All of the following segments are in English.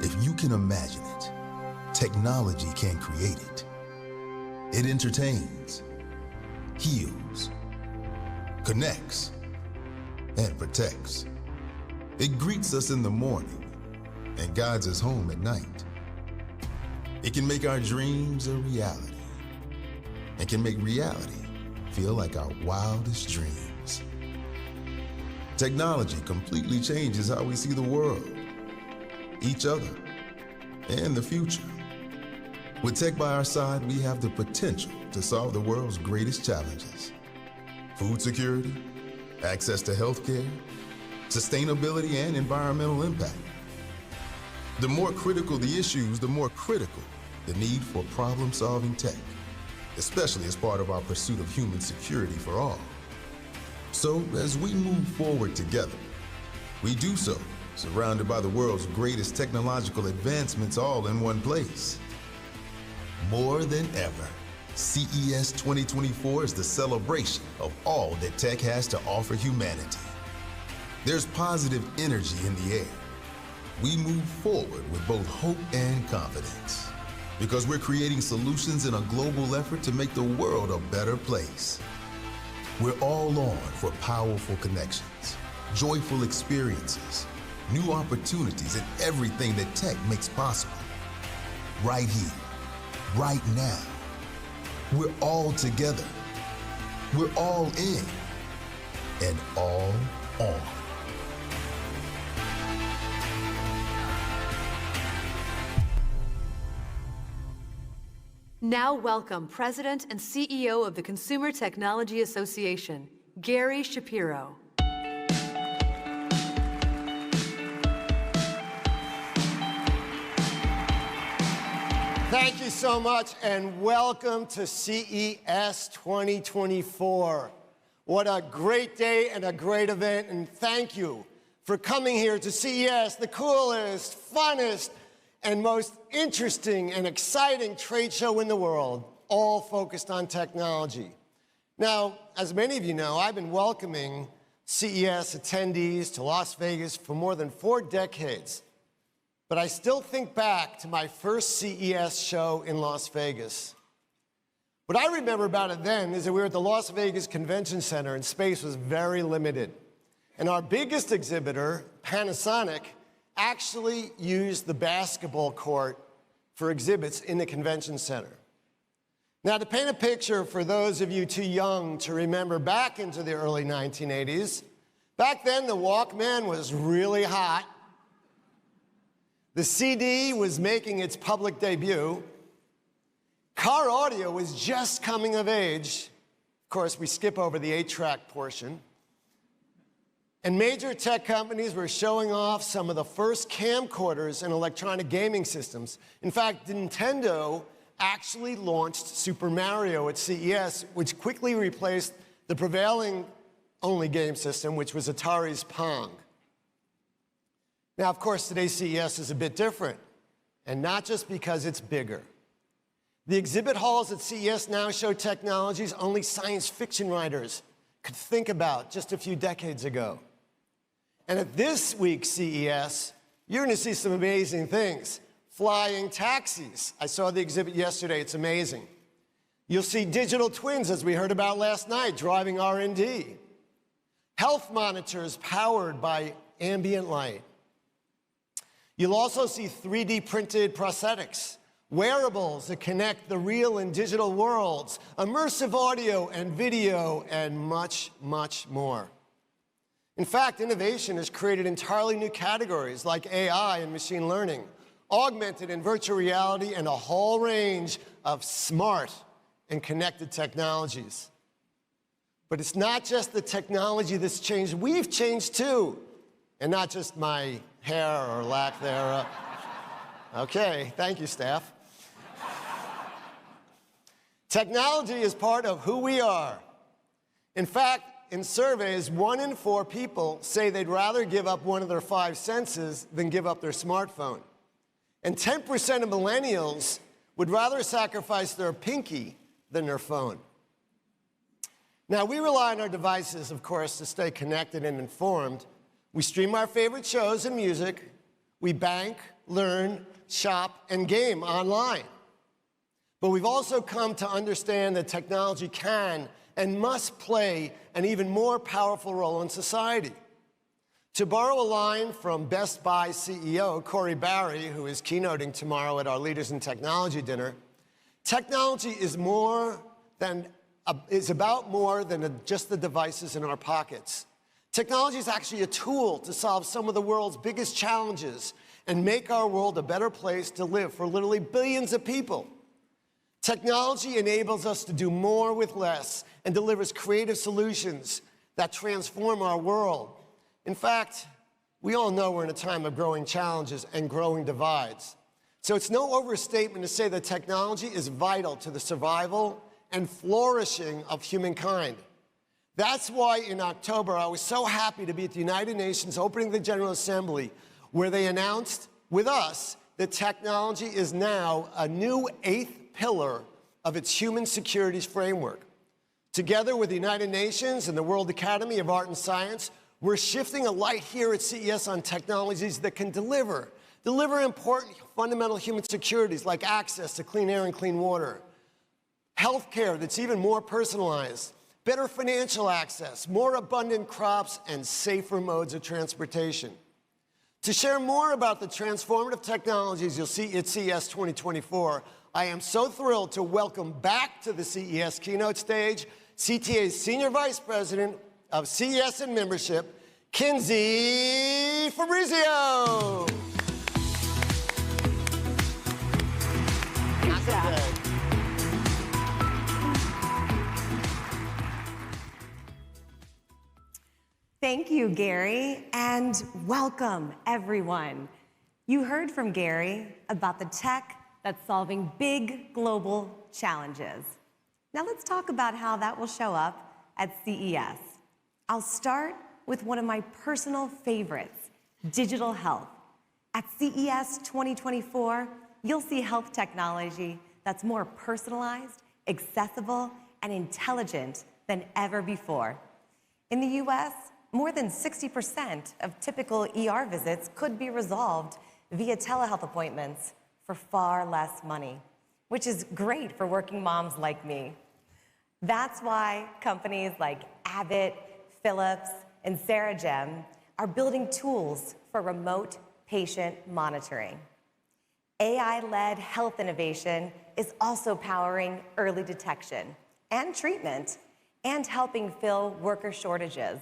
If you can imagine it, technology can create it. It entertains, heals, connects, and protects. It greets us in the morning and guides us home at night. It can make our dreams a reality and can make reality feel like our wildest dreams. Technology completely changes how we see the world, each other, and the future. With tech by our side, we have the potential to solve the world's greatest challenges. Food security, access to healthcare, sustainability, and environmental impact. The more critical the issues, the more critical the need for problem-solving tech, especially as part of our pursuit of human security for all. So, as we move forward together, we do so surrounded by the world's greatest technological advancements all in one place. More than ever, CES 2024 is the celebration of all that tech has to offer humanity. There's positive energy in the air. We move forward with both hope and confidence because we're creating solutions in a global effort to make the world a better place. We're all on for powerful connections, joyful experiences, new opportunities, and everything that tech makes possible. Right here, right now. We're all together. We're all in and all on. Now welcome President and CEO of the Consumer Technology Association, Gary Shapiro. Thank you so much, and welcome to CES 2024. What a great day and a great event, and thank you for coming here to CES, the coolest, funnest, and most interesting and exciting trade show in the world, all focused on technology. Now, as many of you know, I've been welcoming CES attendees to Las Vegas for more than 4 decades. But I still think back to my first CES show in Las Vegas. What I remember about it then is that we were at the Las Vegas Convention Center and space was very limited. And our biggest exhibitor, Panasonic, actually used the basketball court for exhibits in the convention center. Now, to paint a picture for those of you too young to remember back into the early 1980s, back then the Walkman was really hot. The CD was making its public debut. Car audio was just coming of age. Of course, we skip over the 8-track portion. And major tech companies were showing off some of the first camcorders and electronic gaming systems. In fact, Nintendo actually launched Super Mario at CES, which quickly replaced the prevailing only game system, which was Atari's Pong. Now, of course, today's CES is a bit different, and not just because it's bigger. The exhibit halls at CES now show technologies only science fiction writers could think about just a few decades ago. And at this week's CES, you're going to see some amazing things. Flying taxis. I saw the exhibit yesterday. It's amazing. You'll see digital twins, as we heard about last night, driving R&D. Health monitors powered by ambient light. You'll also see 3D printed prosthetics, wearables that connect the real and digital worlds, immersive audio and video, and much, much more. In fact, innovation has created entirely new categories like AI and machine learning, augmented and virtual reality, and a whole range of smart and connected technologies. But it's not just the technology that's changed, we've changed too. And not just my hair or lack thereof. Okay, thank you, staff. Technology is part of who we are. In fact, in surveys, 1 in 4 people say they'd rather give up one of their 5 senses than give up their smartphone. And 10% of millennials would rather sacrifice their pinky than their phone. Now, we rely on our devices, of course, to stay connected and informed. We stream our favorite shows and music. We bank, learn, shop, and game online. But we've also come to understand that technology can and must play an even more powerful role in society. To borrow a line from Best Buy CEO Corey Barry, who is keynoting tomorrow at our Leaders in Technology dinner, technology is about more than just the devices in our pockets. Technology is actually a tool to solve some of the world's biggest challenges and make our world a better place to live for literally billions of people. Technology enables us to do more with less and delivers creative solutions that transform our world. In fact, we all know we're in a time of growing challenges and growing divides. So it's no overstatement to say that technology is vital to the survival and flourishing of humankind. That's why in October, I was so happy to be at the United Nations opening the General Assembly, where they announced with us that technology is now a new 8th pillar of its human securities framework. Together with the United Nations and the World Academy of Art and Science, we're shifting a light here at CES on technologies that can deliver important fundamental human securities like access to clean air and clean water, healthcare that's even more personalized, better financial access, more abundant crops, and safer modes of transportation. To share more about the transformative technologies you'll see at CES 2024, I am so thrilled to welcome back to the CES keynote stage CTA's Senior Vice President of CES and Membership, Kinsey Fabrizio. Thank you, Gary, and welcome, everyone. You heard from Gary about the tech that's solving big global challenges. Now let's talk about how that will show up at CES. I'll start with one of my personal favorites, digital health. At CES 2024, you'll see health technology that's more personalized, accessible, and intelligent than ever before. In the US, more than 60% of typical ER visits could be resolved via telehealth appointments for far less money, which is great for working moms like me. That's why companies like Abbott, Philips, and Saragem are building tools for remote patient monitoring. AI-led health innovation is also powering early detection and treatment and helping fill worker shortages.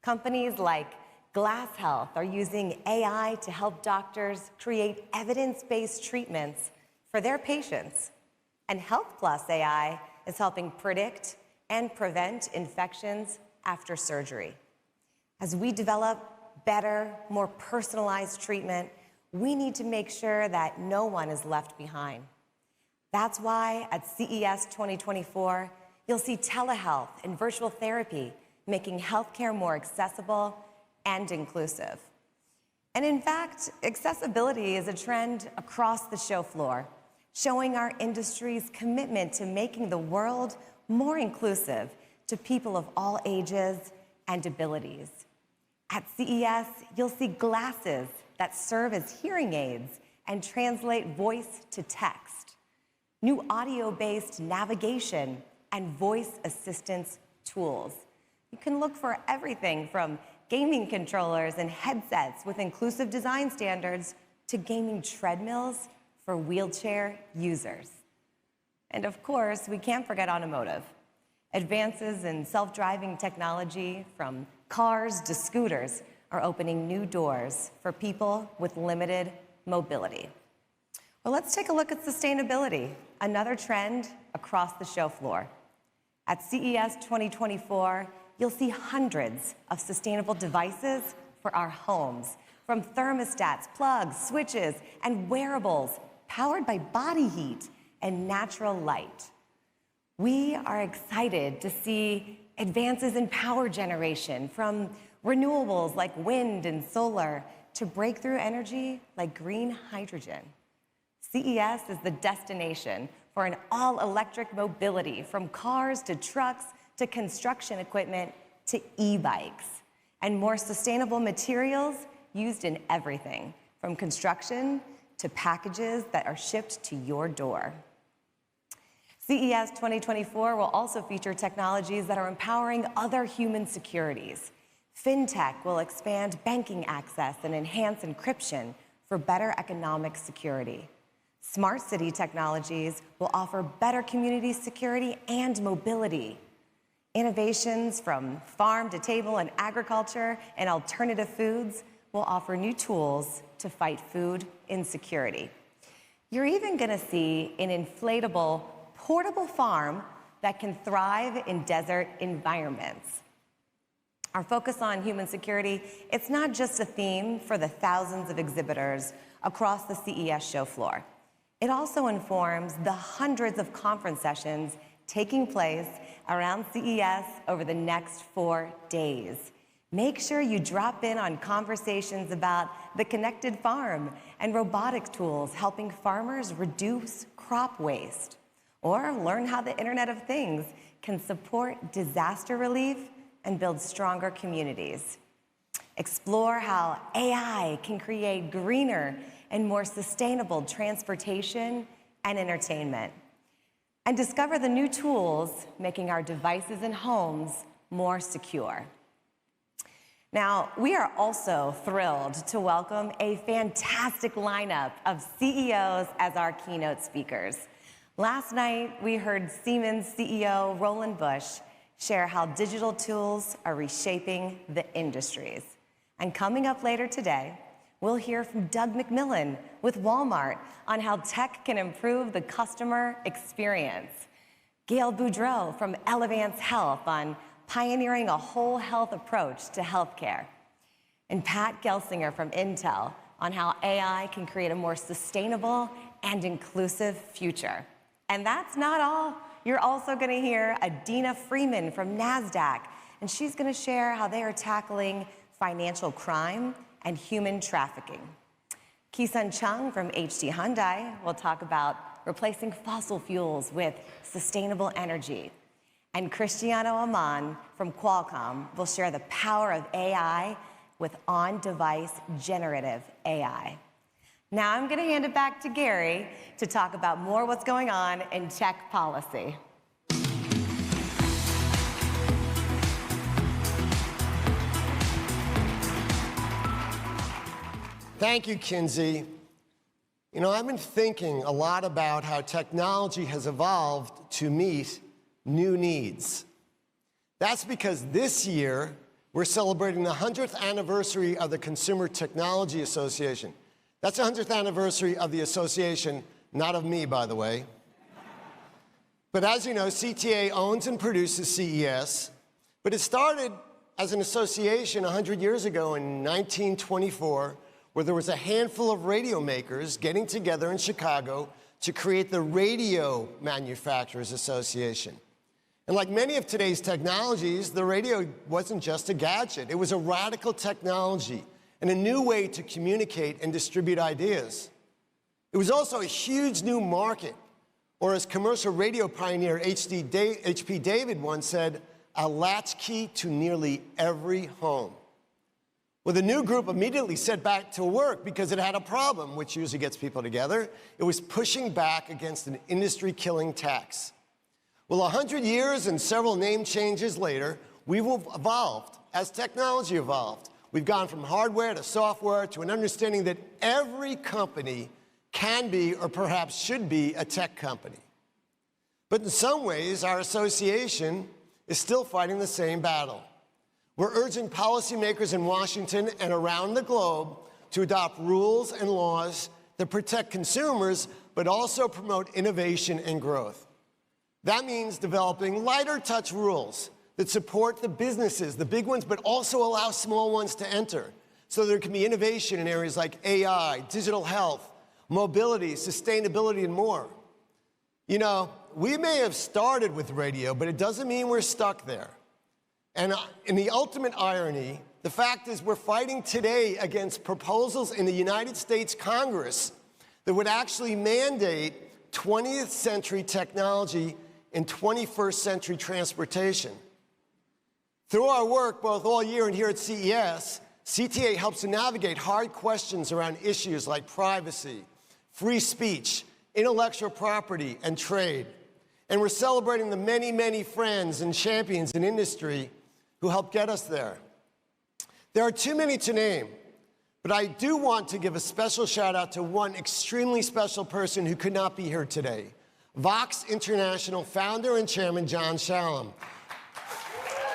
Companies like Glass Health are using AI to help doctors create evidence-based treatments for their patients. And Health Plus AI is helping predict and prevent infections after surgery. As we develop better, more personalized treatment, we need to make sure that no one is left behind. That's why at CES 2024, you'll see telehealth and virtual therapy making healthcare more accessible and inclusive. And in fact, accessibility is a trend across the show floor, showing our industry's commitment to making the world more inclusive to people of all ages and abilities. At CES, you'll see glasses that serve as hearing aids and translate voice to text, new audio-based navigation and voice assistance tools. You can look for everything from gaming controllers and headsets with inclusive design standards to gaming treadmills for wheelchair users. And of course, we can't forget automotive. Advances in self-driving technology from cars to scooters are opening new doors for people with limited mobility. Well, let's take a look at sustainability, another trend across the show floor. At CES 2024, you'll see hundreds of sustainable devices for our homes, from thermostats, plugs, switches, and wearables powered by body heat and natural light. We are excited to see advances in power generation, from renewables like wind and solar to breakthrough energy like green hydrogen. CES is the destination for an all-electric mobility, from cars to trucks to construction equipment to e-bikes, and more sustainable materials used in everything, from construction to packages that are shipped to your door. CES 2024 will also feature technologies that are empowering other human securities. FinTech will expand banking access and enhance encryption for better economic security. Smart city technologies will offer better community security and mobility. Innovations from farm to table and agriculture and alternative foods will offer new tools to fight food insecurity. You're even going to see an inflatable, portable farm that can thrive in desert environments. Our focus on human security, it's not just a theme for the thousands of exhibitors across the CES show floor. It also informs the hundreds of conference sessions taking place around CES over the next 4 days. Make sure you drop in on conversations about the connected farm and robotic tools helping farmers reduce crop waste, or learn how the Internet of Things can support disaster relief and build stronger communities. Explore how AI can create greener and more sustainable transportation and entertainment. And discover the new tools making our devices and homes more secure. Now, we are also thrilled to welcome a fantastic lineup of CEOs as our keynote speakers. Last night, we heard Siemens CEO Roland Busch share how digital tools are reshaping the industries. And coming up later today, we'll hear from Doug McMillon with Walmart on how tech can improve the customer experience. Gail Boudreau from Elevance Health on pioneering a whole health approach to healthcare. And Pat Gelsinger from Intel on how AI can create a more sustainable and inclusive future. And that's not all. You're also going to hear Adina Freeman from NASDAQ, and she's going to share how they are tackling financial crime and human trafficking. Ki-Sun Chung from HD Hyundai will talk about replacing fossil fuels with sustainable energy. And Cristiano Aman from Qualcomm will share the power of AI with on-device generative AI. Now I'm going to hand it back to Gary to talk about more what's going on in tech policy. Thank you, Kinsey. You know, I've been thinking a lot about how technology has evolved to meet new needs. That's because this year, we're celebrating the 100th anniversary of the Consumer Technology Association. That's the 100th anniversary of the association, not of me, by the way. But as you know, CTA owns and produces CES, but it started as an association 100 years ago in 1924, where there was a handful of radio makers getting together in Chicago to create the Radio Manufacturers Association. And like many of today's technologies, the radio wasn't just a gadget. It was a radical technology and a new way to communicate and distribute ideas. It was also a huge new market, or as commercial radio pioneer H.P. David once said, a latchkey to nearly every home. Well, the new group immediately set back to work because it had a problem, which usually gets people together. It was pushing back against an industry-killing tax. Well, 100 years and several name changes later, we've evolved as technology evolved. We've gone from hardware to software to an understanding that every company can be, or perhaps should be, a tech company. But in some ways, our association is still fighting the same battle. We're urging policymakers in Washington and around the globe to adopt rules and laws that protect consumers, but also promote innovation and growth. That means developing lighter touch rules that support the businesses, the big ones, but also allow small ones to enter. So there can be innovation in areas like AI, digital health, mobility, sustainability, and more. You know, we may have started with radio, but it doesn't mean we're stuck there. And in the ultimate irony, the fact is we're fighting today against proposals in the United States Congress that would actually mandate 20th century technology in 21st century transportation. Through our work, both all year and here at CES, CTA helps to navigate hard questions around issues like privacy, free speech, intellectual property, and trade. And we're celebrating the many, many friends and champions in industry who helped get us there. There are too many to name, but I do want to give a special shout out to one extremely special person who could not be here today. Vox International founder and chairman, John Shalom.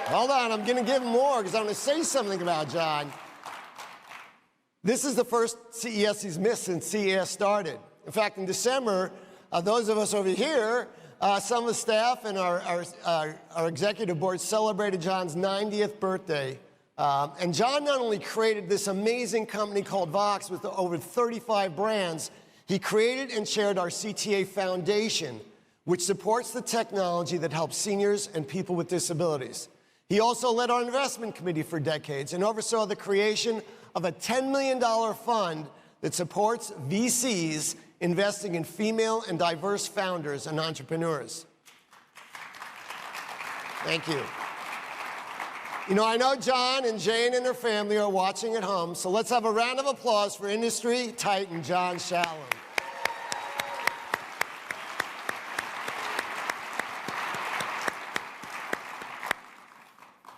Hold on, I'm gonna give him more because I'm gonna say something about John. This is the first CES he's missed since CES started. In fact, in December, those of us over here, some of the staff and our executive board celebrated John's 90th birthday. And John not only created this amazing company called Vox with over 35 brands, he created and chaired our CTA Foundation, which supports the technology that helps seniors and people with disabilities. He also led our investment committee for decades and oversaw the creation of a $10 million fund that supports VCs investing in female and diverse founders and entrepreneurs. Thank you. You know, I know John and Jane and their family are watching at home, so let's have a round of applause for industry titan John Shalom.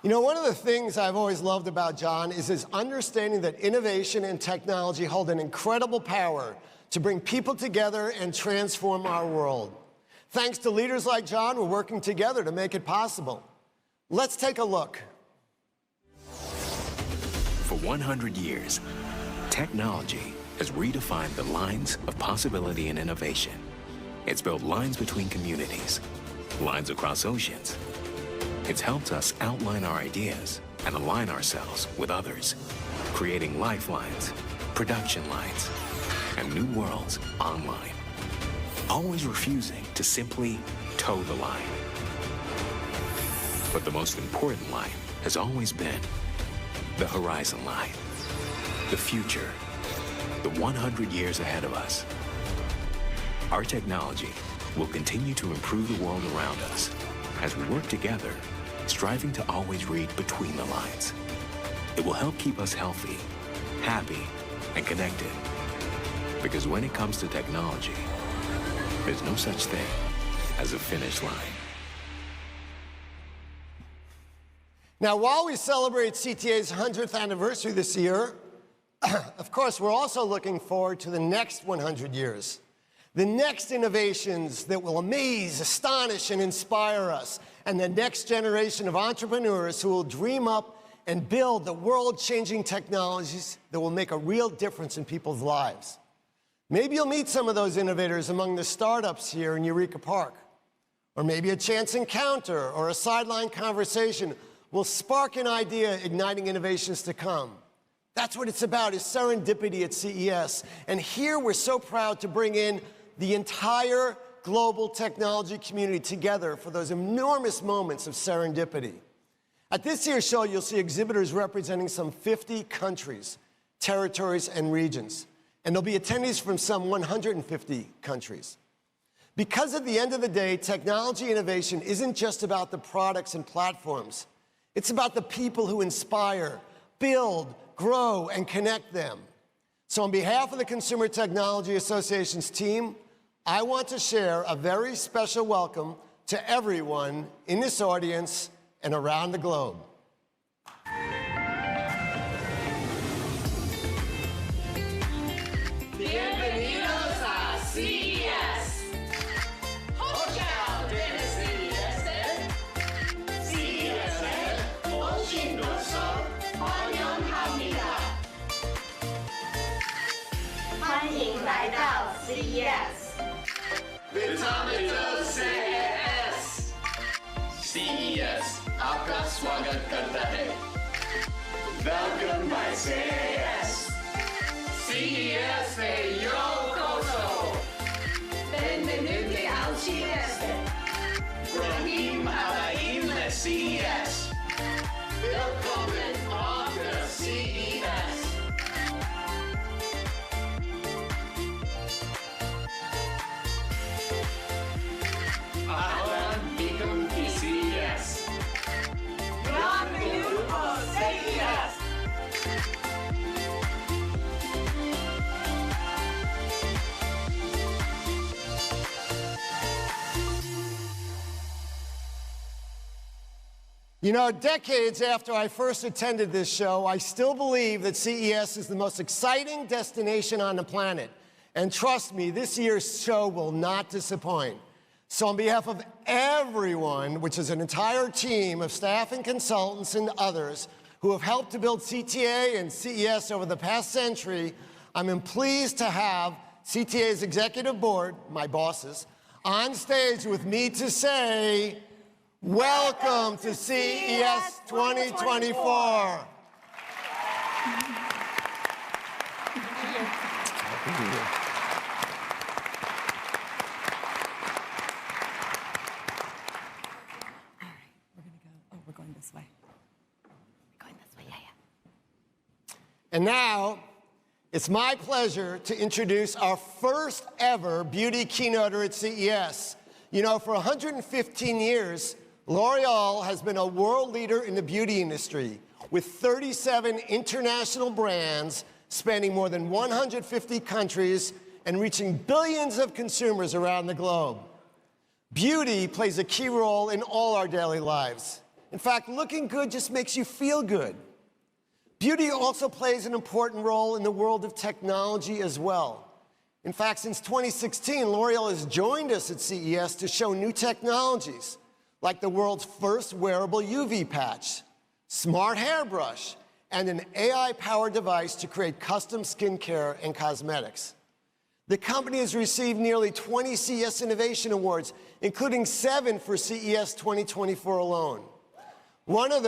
You know, one of the things I've always loved about John is his understanding that innovation and technology hold an incredible power to bring people together and transform our world. Thanks to leaders like John, we're working together to make it possible. Let's take a look. For 100 years, technology has redefined the lines of possibility and innovation. It's built lines between communities, lines across oceans. It's helped us outline our ideas and align ourselves with others, creating lifelines, production lines, and new worlds online, always refusing to simply toe the line. But the most important line has always been the horizon line, the future, the 100 years ahead of us. Our technology will continue to improve the world around us as we work together, striving to always read between the lines. It will help keep us healthy, happy, and connected. Because when it comes to technology, there's no such thing as a finish line. Now, while we celebrate CTA's 100th anniversary this year, of course, we're also looking forward to the next 100 years. The next innovations that will amaze, astonish, and inspire us, and the next generation of entrepreneurs who will dream up and build the world-changing technologies that will make a real difference in people's lives. Maybe you'll meet some of those innovators among the startups here in Eureka Park. Or maybe a chance encounter or a sideline conversation will spark an idea, igniting innovations to come. That's what it's about, is serendipity at CES. And here we're so proud to bring in the entire global technology community together for those enormous moments of serendipity. At this year's show, you'll see exhibitors representing some 50 countries, territories, and regions. And there'll be attendees from some 150 countries. Because at the end of the day, technology innovation isn't just about the products and platforms. It's about the people who inspire, build, grow, and connect them. So on behalf of the Consumer Technology Association's team, I want to share a very special welcome to everyone in this audience and around the globe. Bienvenidos a CES. Willkommen CES. CES, आपका स्वागत करता है. Welcome by CES. CES में योकोसो. Benvenuti al CES. Brahim Alaim le CES. Willkommen auf der CES. Ahlan bikum fi CES. Bienvenue au CES. You know, decades after I first attended this show, I still believe that CES is the most exciting destination on the planet. And trust me, this year's show will not disappoint. So on behalf of everyone, which is an entire team of staff and consultants and others who have helped to build CTA and CES over the past century, I'm pleased to have CTA's executive board, my bosses, on stage with me to say, welcome to CES 2024. We're going this way. And now, it's my pleasure to introduce our first ever beauty keynoter at CES. You know, for 115 years, L'Oreal has been a world leader in the beauty industry with 37 international brands spanning more than 150 countries and reaching billions of consumers around the globe. Beauty plays a key role in all our daily lives. In fact, looking good just makes you feel good. Beauty also plays an important role in the world of technology as well. In fact, since 2016, L'Oreal has joined us at CES to show new technologies, like the world's first wearable UV patch, smart hairbrush, and an AI-powered device to create custom skincare and cosmetics. The company has received nearly 20 CES Innovation Awards, including 7 for CES 2024 alone. One of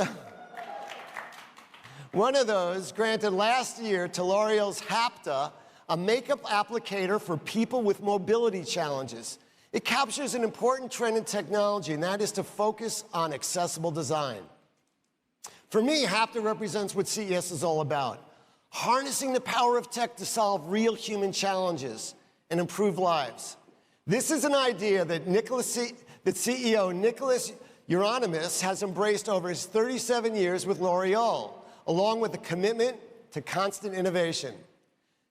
those granted last year to L'Oreal's Hapta, a makeup applicator for people with mobility challenges. It captures an important trend in technology, and that is to focus on accessible design. For me, Hapta represents what CES is all about, harnessing the power of tech to solve real human challenges and improve lives. This is an idea that CEO Nicolas Hieronimus has embraced over his 37 years with L'Oreal, along with a commitment to constant innovation.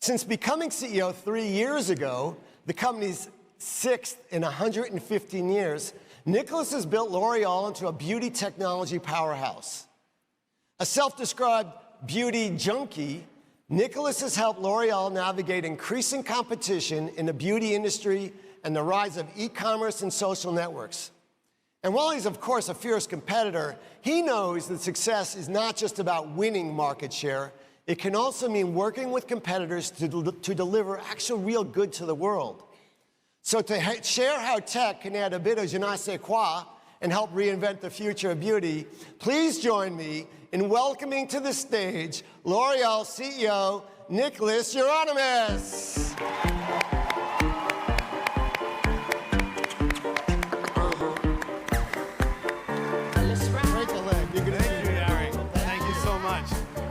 Since becoming CEO 3 years ago, the company's 6th in 115 years, Nicolas has built L'Oreal into a beauty technology powerhouse. A self-described beauty junkie, Nicolas has helped L'Oreal navigate increasing competition in the beauty industry and the rise of e-commerce and social networks. And while he's, of course, a fierce competitor, he knows that success is not just about winning market share. It can also mean working with competitors to deliver actual real good to the world. So to share how tech can add a bit of je ne sais quoi and help reinvent the future of beauty, please join me in welcoming to the stage L'Oreal CEO Nicolas Hieronimus.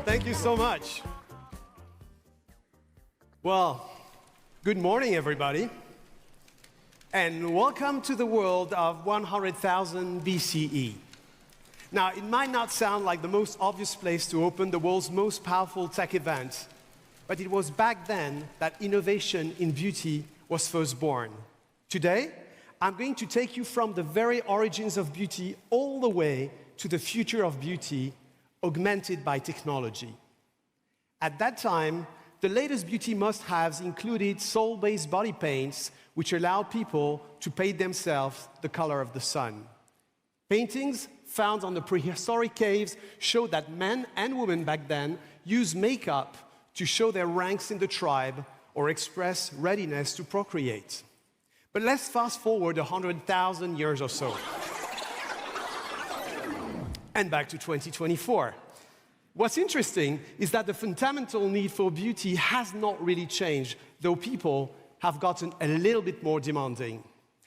Thank you so much. Well, good morning, everybody, and welcome to the world of 100,000 BCE. Now, it might not sound like the most obvious place to open the world's most powerful tech event, but it was back then that innovation in beauty was first born. Today, I'm going to take you from the very origins of beauty all the way to the future of beauty, augmented by technology. At that time, the latest beauty must-haves included soil-based body paints, which allowed people to paint themselves the color of the sun. Paintings found on the prehistoric caves show that men and women back then used makeup to show their ranks in the tribe or express readiness to procreate. But let's fast forward 100,000 years or so. And back to 2024. What's interesting is that the fundamental need for beauty has not really changed, though people have gotten a little bit more demanding.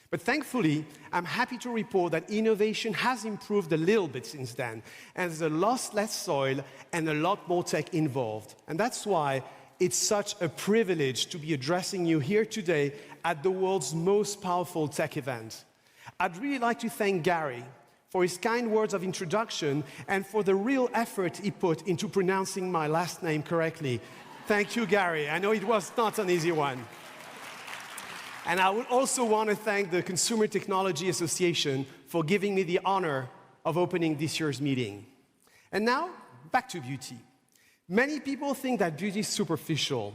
But thankfully, I'm happy to report that innovation has improved a little bit since then, and there's a lot less soil and a lot more tech involved. And that's why it's such a privilege to be addressing you here today at the world's most powerful tech event. I'd really like to thank Gary for his kind words of introduction and for the real effort he put into pronouncing my last name correctly. Thank you, Gary. I know it was not an easy one. And I would also want to thank the Consumer Technology Association for giving me the honor of opening this year's meeting. And now, back to beauty. Many people think that beauty is superficial,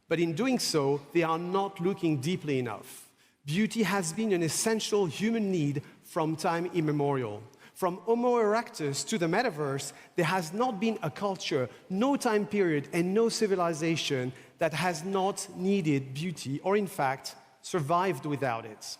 but in doing so, they are not looking deeply enough. Beauty has been an essential human need from time immemorial. From Homo erectus to the metaverse, there has not been a culture, no time period, and no civilization that has not needed beauty, or in fact, survived without it.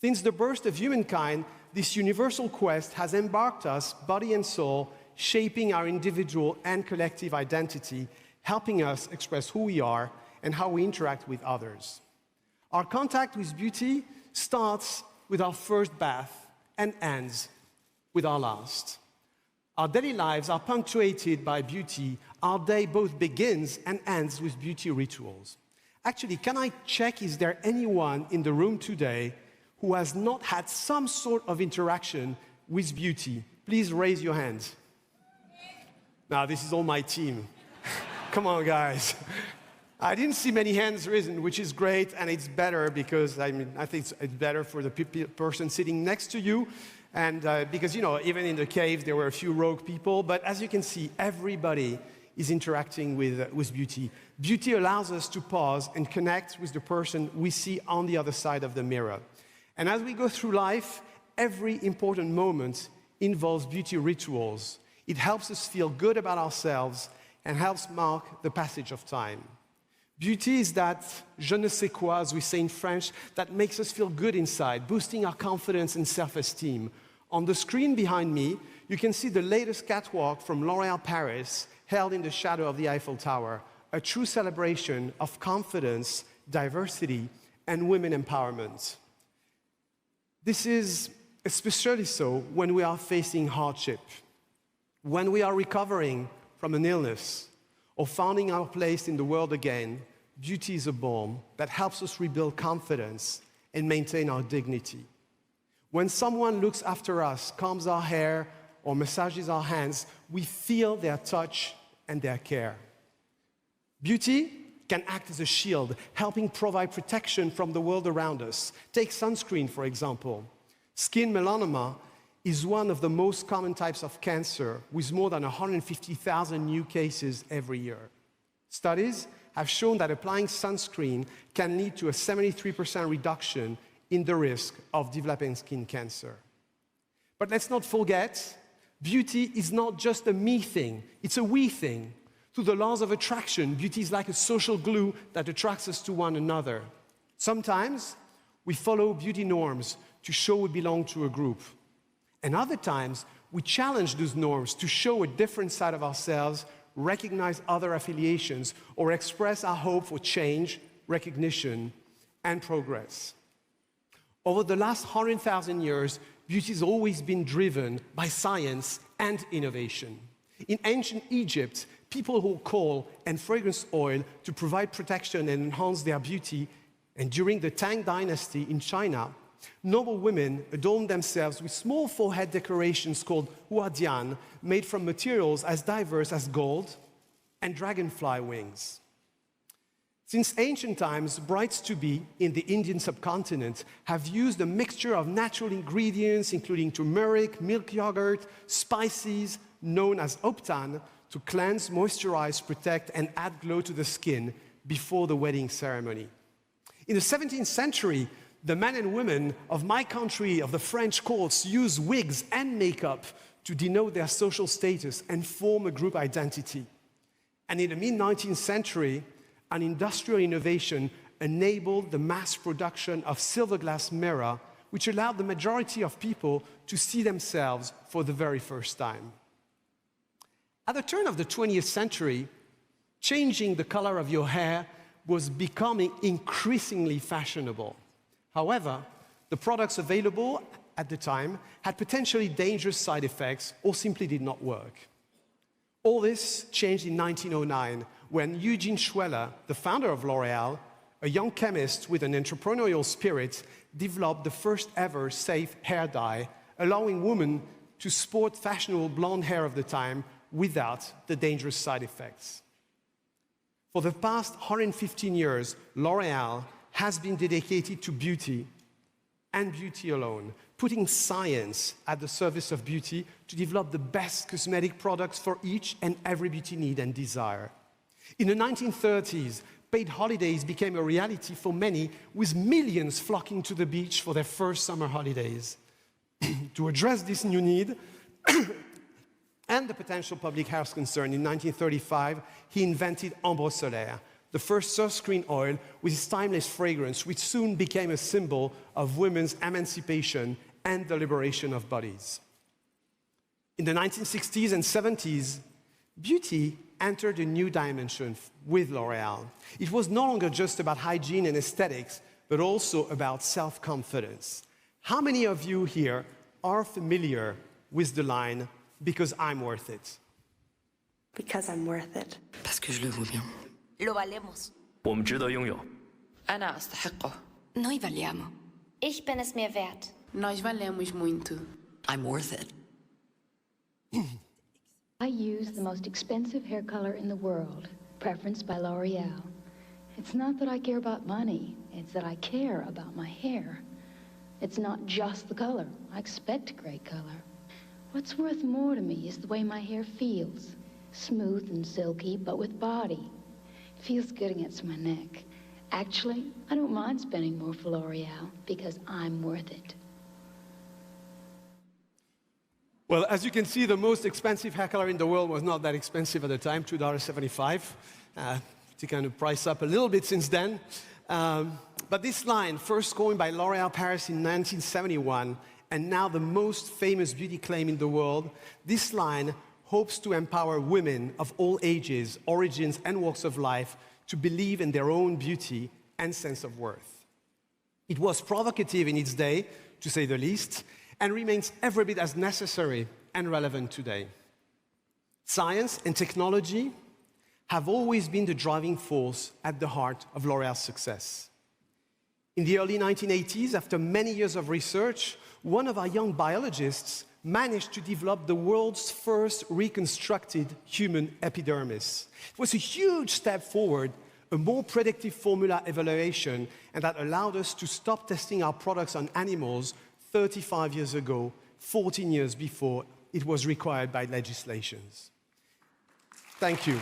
Since the birth of humankind, this universal quest has embarked us, body and soul, shaping our individual and collective identity, helping us express who we are and how we interact with others. Our contact with beauty starts with our first bath and ends with our last. Our daily lives are punctuated by beauty. Our day both begins and ends with beauty rituals. Actually, can I check, is there anyone in the room today who has not had some sort of interaction with beauty? Please raise your hands. Now, this is all my team. Come on, guys. I didn't see many hands risen, which is great, and it's better because, I think it's better for the person sitting next to you, and because, even in the cave, there were a few rogue people, but as you can see, everybody is interacting with beauty. Beauty allows us to pause and connect with the person we see on the other side of the mirror. And as we go through life, every important moment involves beauty rituals. It helps us feel good about ourselves and helps mark the passage of time. Beauty is that je ne sais quoi, as we say in French, that makes us feel good inside, boosting our confidence and self-esteem. On the screen behind me, you can see the latest catwalk from L'Oréal Paris, held in the shadow of the Eiffel Tower, a true celebration of confidence, diversity, and women empowerment. This is especially so when we are facing hardship, when we are recovering from an illness, or finding our place in the world again. Beauty is a balm that helps us rebuild confidence and maintain our dignity. When someone looks after us, combs our hair, or massages our hands, we feel their touch and their care. Beauty can act as a shield, helping provide protection from the world around us. Take sunscreen, for example. Skin melanoma is one of the most common types of cancer, with more than 150,000 new cases every year. Studies have shown that applying sunscreen can lead to a 73% reduction in the risk of developing skin cancer. But let's not forget, beauty is not just a me thing, it's a we thing. Through the laws of attraction, beauty is like a social glue that attracts us to one another. Sometimes we follow beauty norms to show we belong to a group. And other times, we challenge those norms to show a different side of ourselves, recognize other affiliations, or express our hope for change, recognition, and progress. Over the last 100,000 years, beauty has always been driven by science and innovation. In ancient Egypt, people wore coal and fragrance oil to provide protection and enhance their beauty. And during the Tang Dynasty in China, noble women adorned themselves with small forehead decorations called huadian, made from materials as diverse as gold and dragonfly wings. Since ancient times, brides-to-be in the Indian subcontinent have used a mixture of natural ingredients, including turmeric, milk yogurt, spices, known as optan, to cleanse, moisturize, protect, and add glow to the skin before the wedding ceremony. In the 17th century, the men and women of my country, of the French courts, used wigs and makeup to denote their social status and form a group identity. And in the mid-19th century, an industrial innovation enabled the mass production of silver glass mirror, which allowed the majority of people to see themselves for the very first time. At the turn of the 20th century, changing the color of your hair was becoming increasingly fashionable. However, the products available at the time had potentially dangerous side effects or simply did not work. All this changed in 1909 when Eugene Schweller, the founder of L'Oréal, a young chemist with an entrepreneurial spirit, developed the first ever safe hair dye, allowing women to sport fashionable blonde hair of the time without the dangerous side effects. For the past 115 years, L'Oréal has been dedicated to beauty and beauty alone, putting science at the service of beauty to develop the best cosmetic products for each and every beauty need and desire. In the 1930s, paid holidays became a reality for many, with millions flocking to the beach for their first summer holidays. To address this new need and the potential public health concern, in 1935, he invented Ambre Solaire, the first sunscreen oil with its timeless fragrance, which soon became a symbol of women's emancipation and the liberation of bodies. In the 1960s and 70s, beauty entered a new dimension with L'Oréal. It was no longer just about hygiene and aesthetics, but also about self-confidence. How many of you here are familiar with the line, "Because I'm worth it"? Because I'm worth it. Parce que je le vaux bien. Lo valemos. 我们值得拥有. أنا أستحقه. Noi valiamo. Ich bin es mir wert. Nós valemos muito. I'm worth it. I use the most expensive hair color in the world, preferenced by L'Oreal. It's not that I care about money, it's that I care about my hair. It's not just the color. I expect great color. What's worth more to me is the way my hair feels. Smooth and silky, but with body. It feels good against my neck. Actually, I don't mind spending more for L'Oreal because I'm worth it. Well, as you can see, the most expensive hair color in the world was not that expensive at the time, $2.75. To kind of price up a little bit since then. But this line, first coined by L'Oréal Paris in 1971, and now the most famous beauty claim in the world, this line hopes to empower women of all ages, origins, and walks of life to believe in their own beauty and sense of worth. It was provocative in its day, to say the least, and remains every bit as necessary and relevant today. Science and technology have always been the driving force at the heart of L'Oréal's success. In the early 1980s, after many years of research, one of our young biologists managed to develop the world's first reconstructed human epidermis. It was a huge step forward, a more predictive formula evaluation, and that allowed us to stop testing our products on animals 35 years ago, 14 years before it was required by legislations. Thank you.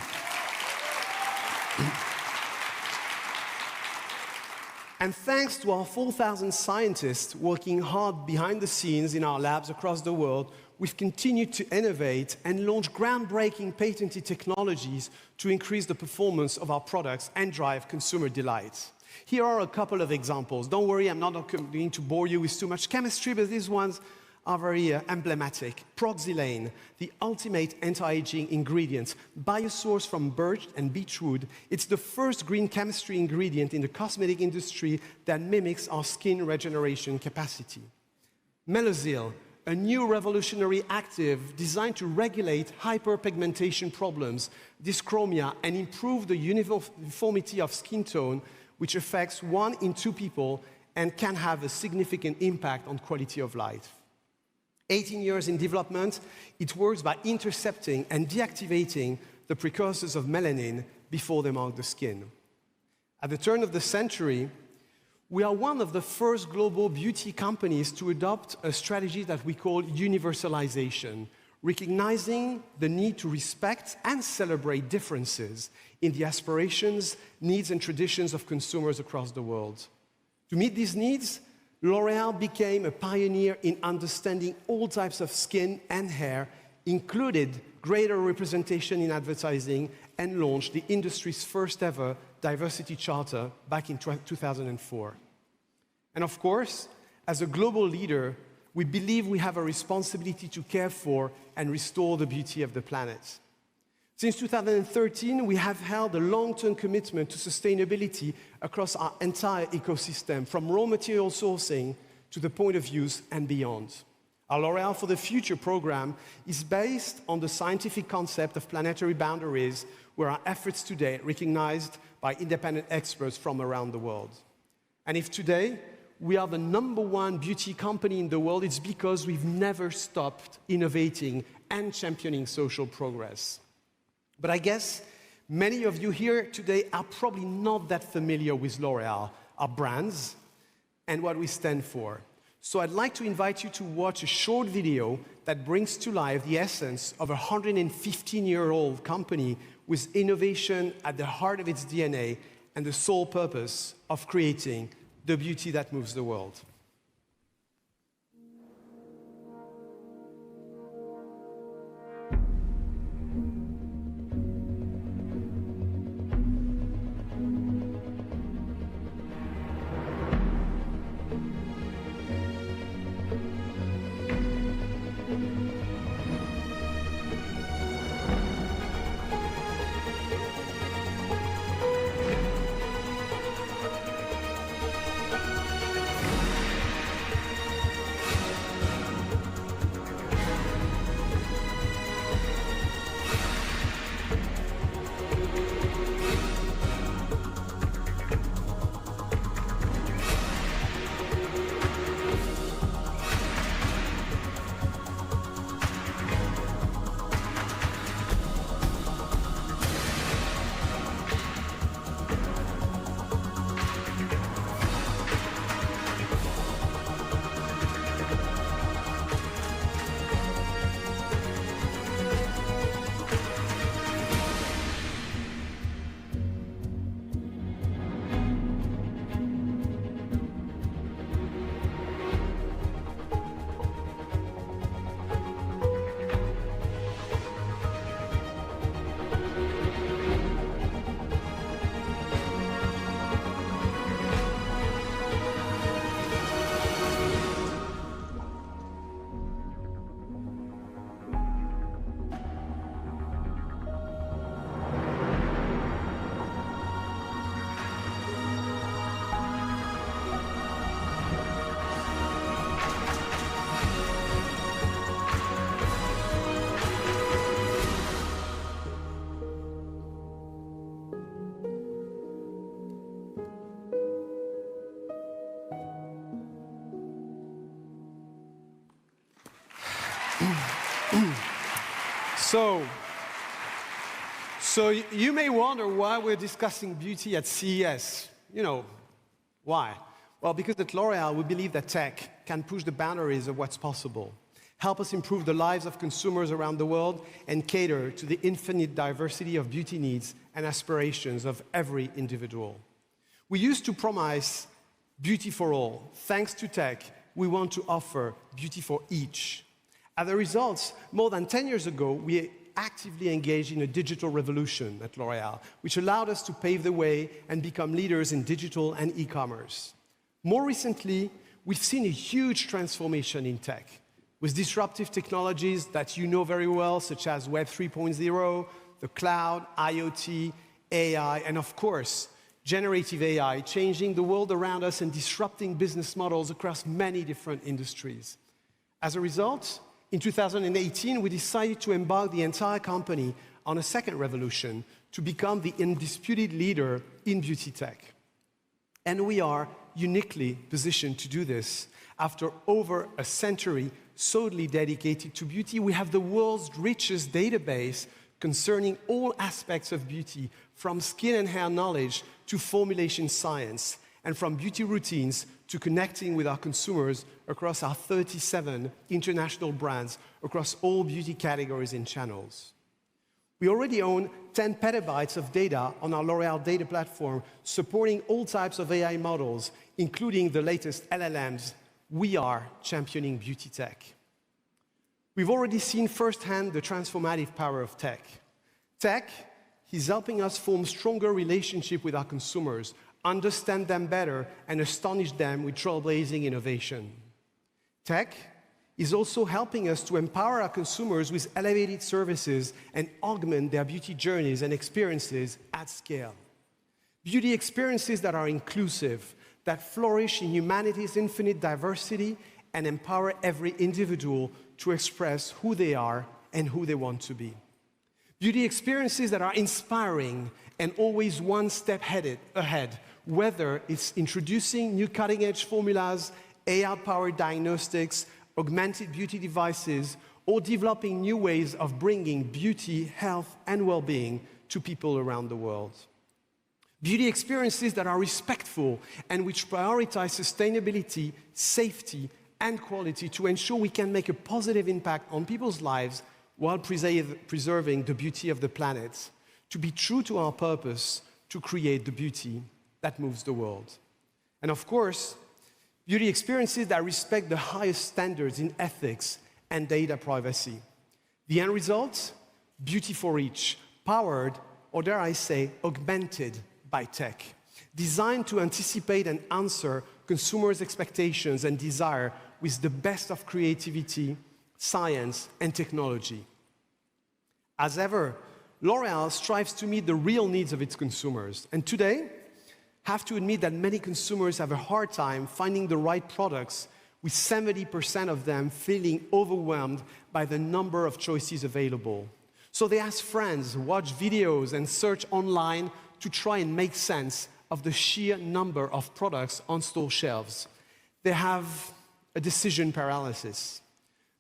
And thanks to our 4,000 scientists working hard behind the scenes in our labs across the world, we've continued to innovate and launch groundbreaking patented technologies to increase the performance of our products and drive consumer delight. Here are a couple of examples. Don't worry, I'm not going to bore you with too much chemistry, but these ones are very emblematic. Proxylane, the ultimate anti-aging ingredient, biosourced from birch and beechwood. It's the first green chemistry ingredient in the cosmetic industry that mimics our skin regeneration capacity. Melazil, a new revolutionary active designed to regulate hyperpigmentation problems, dyschromia, and improve the uniformity of skin tone, which affects 1 in 2 people and can have a significant impact on quality of life. 18 years in development, it works by intercepting and deactivating the precursors of melanin before they mark the skin. At the turn of the century, we are one of the first global beauty companies to adopt a strategy that we call universalization, recognizing the need to respect and celebrate differences in the aspirations, needs, and traditions of consumers across the world. To meet these needs, L'Oréal became a pioneer in understanding all types of skin and hair, included greater representation in advertising, and launched the industry's first ever diversity charter back in 2004. And of course, as a global leader, we believe we have a responsibility to care for and restore the beauty of the planet. Since 2013, we have held a long-term commitment to sustainability across our entire ecosystem, from raw material sourcing to the point of use and beyond. Our L'Oréal for the Future program is based on the scientific concept of planetary boundaries, where our efforts today are recognized by independent experts from around the world. And if today we are the #1 beauty company in the world, it's because we've never stopped innovating and championing social progress. But I guess many of you here today are probably not that familiar with L'Oréal, our brands, and what we stand for. So I'd like to invite you to watch a short video that brings to life the essence of a 115-year-old company with innovation at the heart of its DNA and the sole purpose of creating the beauty that moves the world. So you may wonder why we're discussing beauty at CES. You know, why? Well, because at L'Oréal, we believe that tech can push the boundaries of what's possible, help us improve the lives of consumers around the world, and cater to the infinite diversity of beauty needs and aspirations of every individual. We used to promise beauty for all. Thanks to tech, we want to offer beauty for each. As a result, more than 10 years ago, we actively engaged in a digital revolution at L'Oréal, which allowed us to pave the way and become leaders in digital and e-commerce. More recently, we've seen a huge transformation in tech, with disruptive technologies that you know very well, such as Web 3.0, the cloud, IoT, AI, and of course, generative AI, changing the world around us and disrupting business models across many different industries. As a result, in 2018, we decided to embark the entire company on a second revolution to become the undisputed leader in beauty tech. And we are uniquely positioned to do this. After over a century solely dedicated to beauty, we have the world's richest database concerning all aspects of beauty, from skin and hair knowledge to formulation science, and from beauty routines to connecting with our consumers across our 37 international brands across all beauty categories and channels. We already own 10 petabytes of data on our L'Oréal data platform, supporting all types of AI models, including the latest LLMs. We are championing beauty tech. We've already seen firsthand the transformative power of tech. Tech is helping us form stronger relationships with our consumers, understand them better, and astonish them with trailblazing innovation. Tech is also helping us to empower our consumers with elevated services and augment their beauty journeys and experiences at scale. Beauty experiences that are inclusive, that flourish in humanity's infinite diversity, and empower every individual to express who they are and who they want to be. Beauty experiences that are inspiring and always one step ahead, whether it's introducing new cutting-edge formulas, AI-powered diagnostics, augmented beauty devices, or developing new ways of bringing beauty, health, and well-being to people around the world. Beauty experiences that are respectful and which prioritize sustainability, safety, and quality to ensure we can make a positive impact on people's lives while preserving the beauty of the planet, to be true to our purpose, to create the beauty that moves the world. And of course, beauty experiences that respect the highest standards in ethics and data privacy. The end result? Beauty for each, powered, or dare I say, augmented by tech, designed to anticipate and answer consumers' expectations and desire with the best of creativity, science, and technology. As ever, L'Oréal strives to meet the real needs of its consumers. And today, I have to admit that many consumers have a hard time finding the right products, with 70% of them feeling overwhelmed by the number of choices available. So they ask friends, watch videos, and search online to try and make sense of the sheer number of products on store shelves. They have a decision paralysis.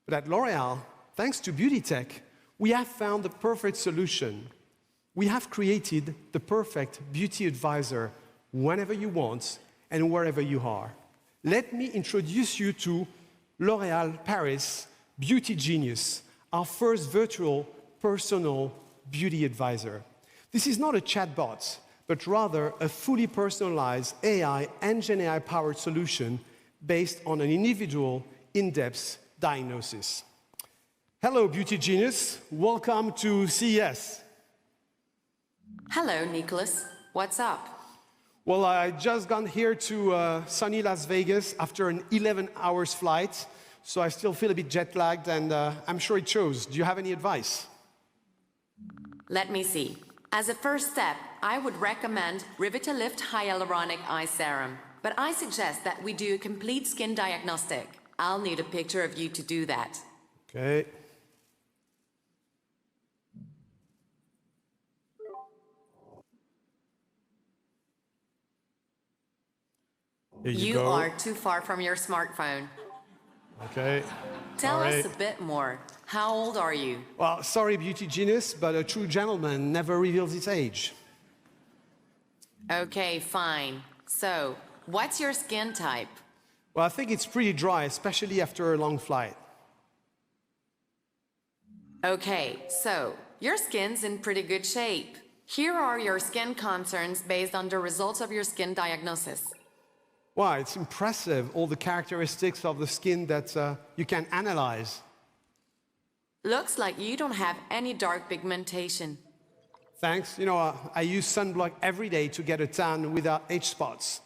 But at L'Oréal, thanks to beauty tech, we have found the perfect solution. We have created the perfect beauty advisor whenever you want and wherever you are. Let me introduce you to L'Oréal Paris Beauty Genius, our first virtual personal beauty advisor. This is not a chatbot, but rather a fully personalized AI and Gen AI-powered solution based on an individual, in-depth diagnosis. Hello, Beauty Genius. Welcome to CES. Hello, Nicolas. What's up? Well, I just got here to sunny Las Vegas after an 11-hour flight, so I still feel a bit jet-lagged, and I'm sure it shows. Do you have any advice? Let me see. As a first step, I would recommend Revitalift Hyaluronic Eye Serum, but I suggest that we do a complete skin diagnostic. I'll need a picture of you to do that. Okay. You are too far from your smartphone. Okay. Tell us a bit more. How old are you? Well, sorry, Beauty Genius, but a true gentleman never reveals his age. Okay, fine. So, what's your skin type? Well, I think it's pretty dry, especially after a long flight. Okay, so, your skin's in pretty good shape. Here are your skin concerns based on the results of your skin diagnosis. Wow, it's impressive, all the characteristics of the skin that you can analyze. Looks like you don't have any dark pigmentation. Thanks. You know, I use sunblock every day to get a tan without age spots.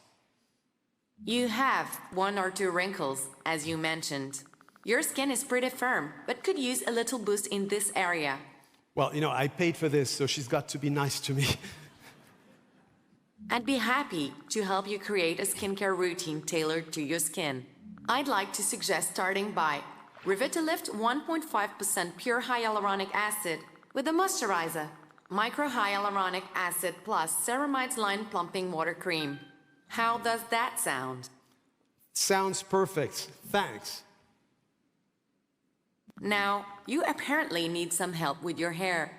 You have 1 or 2 wrinkles, as you mentioned. Your skin is pretty firm, but could use a little boost in this area. Well, you know, I paid for this, so she's got to be nice to me. I'd be happy to help you create a skincare routine tailored to your skin. I'd like to suggest starting by Revitalift 1.5% pure hyaluronic acid with a moisturizer, microhyaluronic acid plus ceramides line plumping water cream. How does that sound? Sounds perfect. Thanks. Now, you apparently need some help with your hair.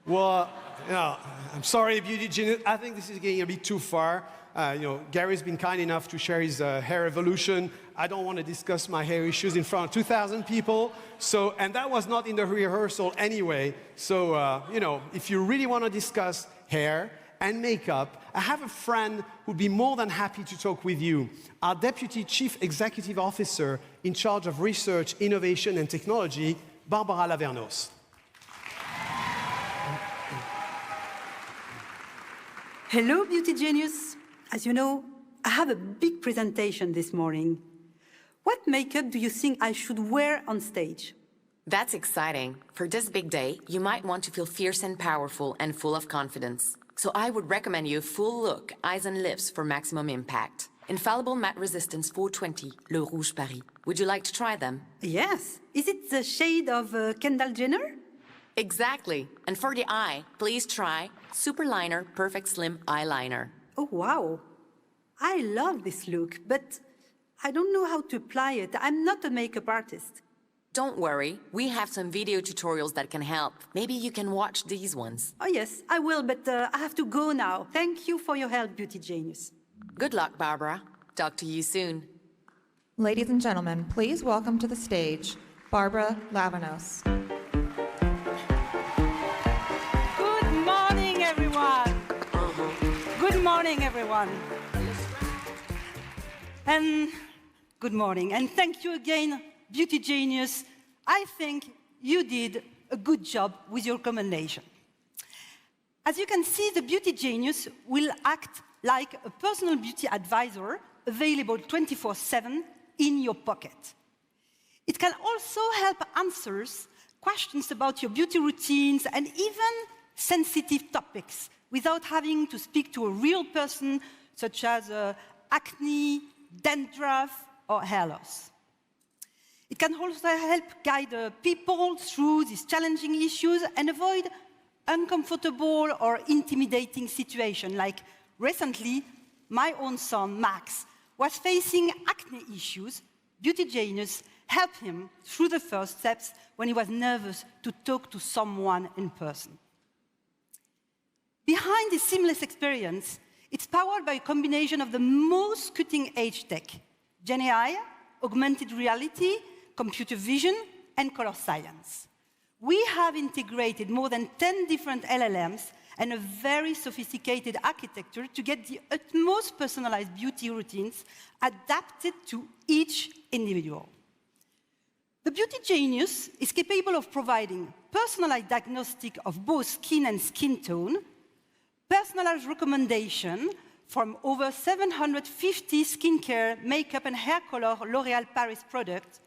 Well, you know, I'm sorry, Beauty Genius. I think this is getting a bit too far. You know, Gary's been kind enough to share his hair evolution. I don't want to discuss my hair issues in front of 2,000 people. So, and that was not in the rehearsal anyway. So, you know, if you really want to discuss hair and makeup, I have a friend who'd be more than happy to talk with you. Our Deputy Chief Executive Officer in charge of research, innovation, and technology, Barbara Lavernos. Hello, Beauty Genius. As you know, I have a big presentation this morning. What makeup do you think I should wear on stage? That's exciting. For this big day, you might want to feel fierce and powerful and full of confidence. So I would recommend you a full look, eyes and lips for maximum impact. Infallible Matte Resistance 420, Le Rouge Paris. Would you like to try them? Yes. Is it the shade of Kendall Jenner? Exactly. And for the eye, please try Superliner Perfect Slim Eyeliner. Oh, wow. I love this look, but I don't know how to apply it. I'm not a makeup artist. Don't worry. We have some video tutorials that can help. Maybe you can watch these ones. Oh, yes, I will, but I have to go now. Thank you for your help, Beauty Genius. Good luck, Barbara. Talk to you soon. Ladies and gentlemen, please welcome to the stage Barbara Lavanos. Good morning, everyone. Good morning, everyone. And good morning, and thank you again, Beauty Genius. I think you did a good job with your recommendation. As you can see, the Beauty Genius will act like a personal beauty advisor available 24/7 in your pocket. It can also help answer questions about your beauty routines and even sensitive topics without having to speak to a real person, such as acne, dandruff, or hair loss. It can also help guide people through these challenging issues and avoid uncomfortable or intimidating situations. Like recently, my own son, Max, was facing acne issues. Beauty Genius helped him through the first steps when he was nervous to talk to someone in person. Behind this seamless experience, it's powered by a combination of the most cutting-edge tech: Gen AI, augmented reality, computer vision, and color science. We have integrated more than 10 different LLMs and a very sophisticated architecture to get the utmost personalized beauty routines adapted to each individual. The Beauty Genius is capable of providing personalized diagnostic of both skin and skin tone, personalized recommendation from over 750 skincare, makeup, and hair color L'Oréal Paris products,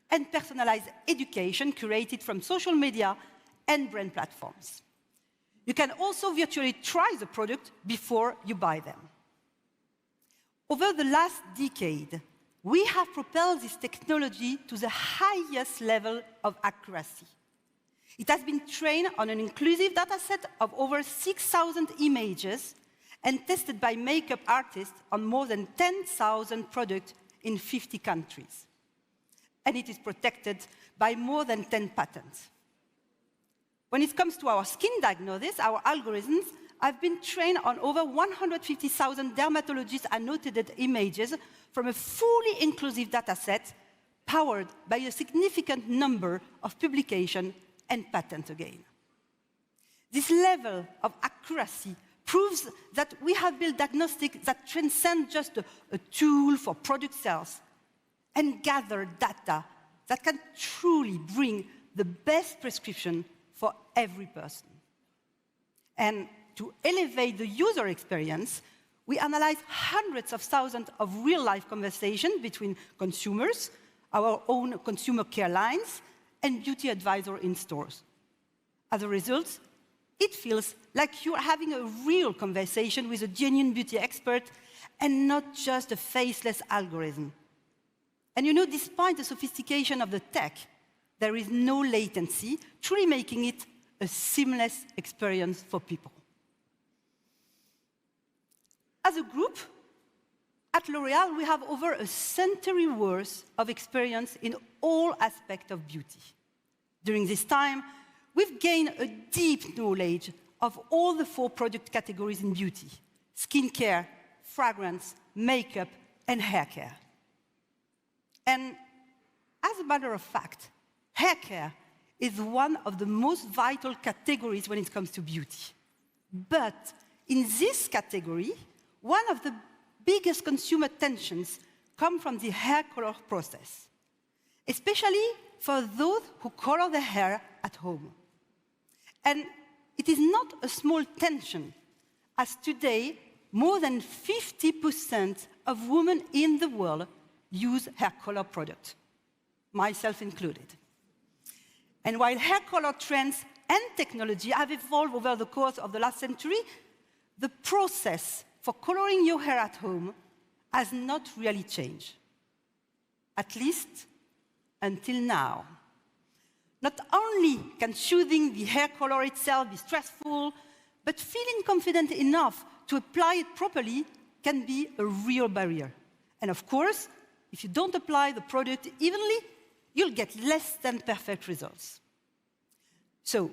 and personalized education curated from social media and brand platforms. You can also virtually try the product before you buy them. Over the last decade, we have propelled this technology to the highest level of accuracy. It has been trained on an inclusive dataset of over 6,000 images and tested by makeup artists on more than 10,000 products in 50 countries. And it is protected by more than 10 patents. When it comes to our skin diagnosis, our algorithms have been trained on over 150,000 dermatologist-annotated images from a fully inclusive dataset powered by a significant number of publications and patents again. This level of accuracy proves that we have built diagnostics that transcend just a tool for product sales and gather data that can truly bring the best prescription for every person. And to elevate the user experience, we analyze hundreds of thousands of real-life conversations between consumers, our own consumer care lines, and beauty advisors in stores. As a result, it feels like you're having a real conversation with a genuine beauty expert and not just a faceless algorithm. And you know, despite the sophistication of the tech, there is no latency, truly making it a seamless experience for people. As a group, at L'Oréal, we have over a century worth of experience in all aspects of beauty. During this time, we've gained a deep knowledge of all the 4 product categories in beauty: skincare, fragrance, makeup, and hair care. And as a matter of fact, hair care is one of the most vital categories when it comes to beauty. But in this category, one of the biggest consumer tensions come from the hair color process, especially for those who color their hair at home. And it is not a small tension, as today, more than 50% of women in the world use hair color products, myself included. And while hair color trends and technology have evolved over the course of the last century, the process for coloring your hair at home has not really changed, at least until now. Not only can choosing the hair color itself be stressful, but feeling confident enough to apply it properly can be a real barrier. And of course, if you don't apply the product evenly, you'll get less than perfect results. So,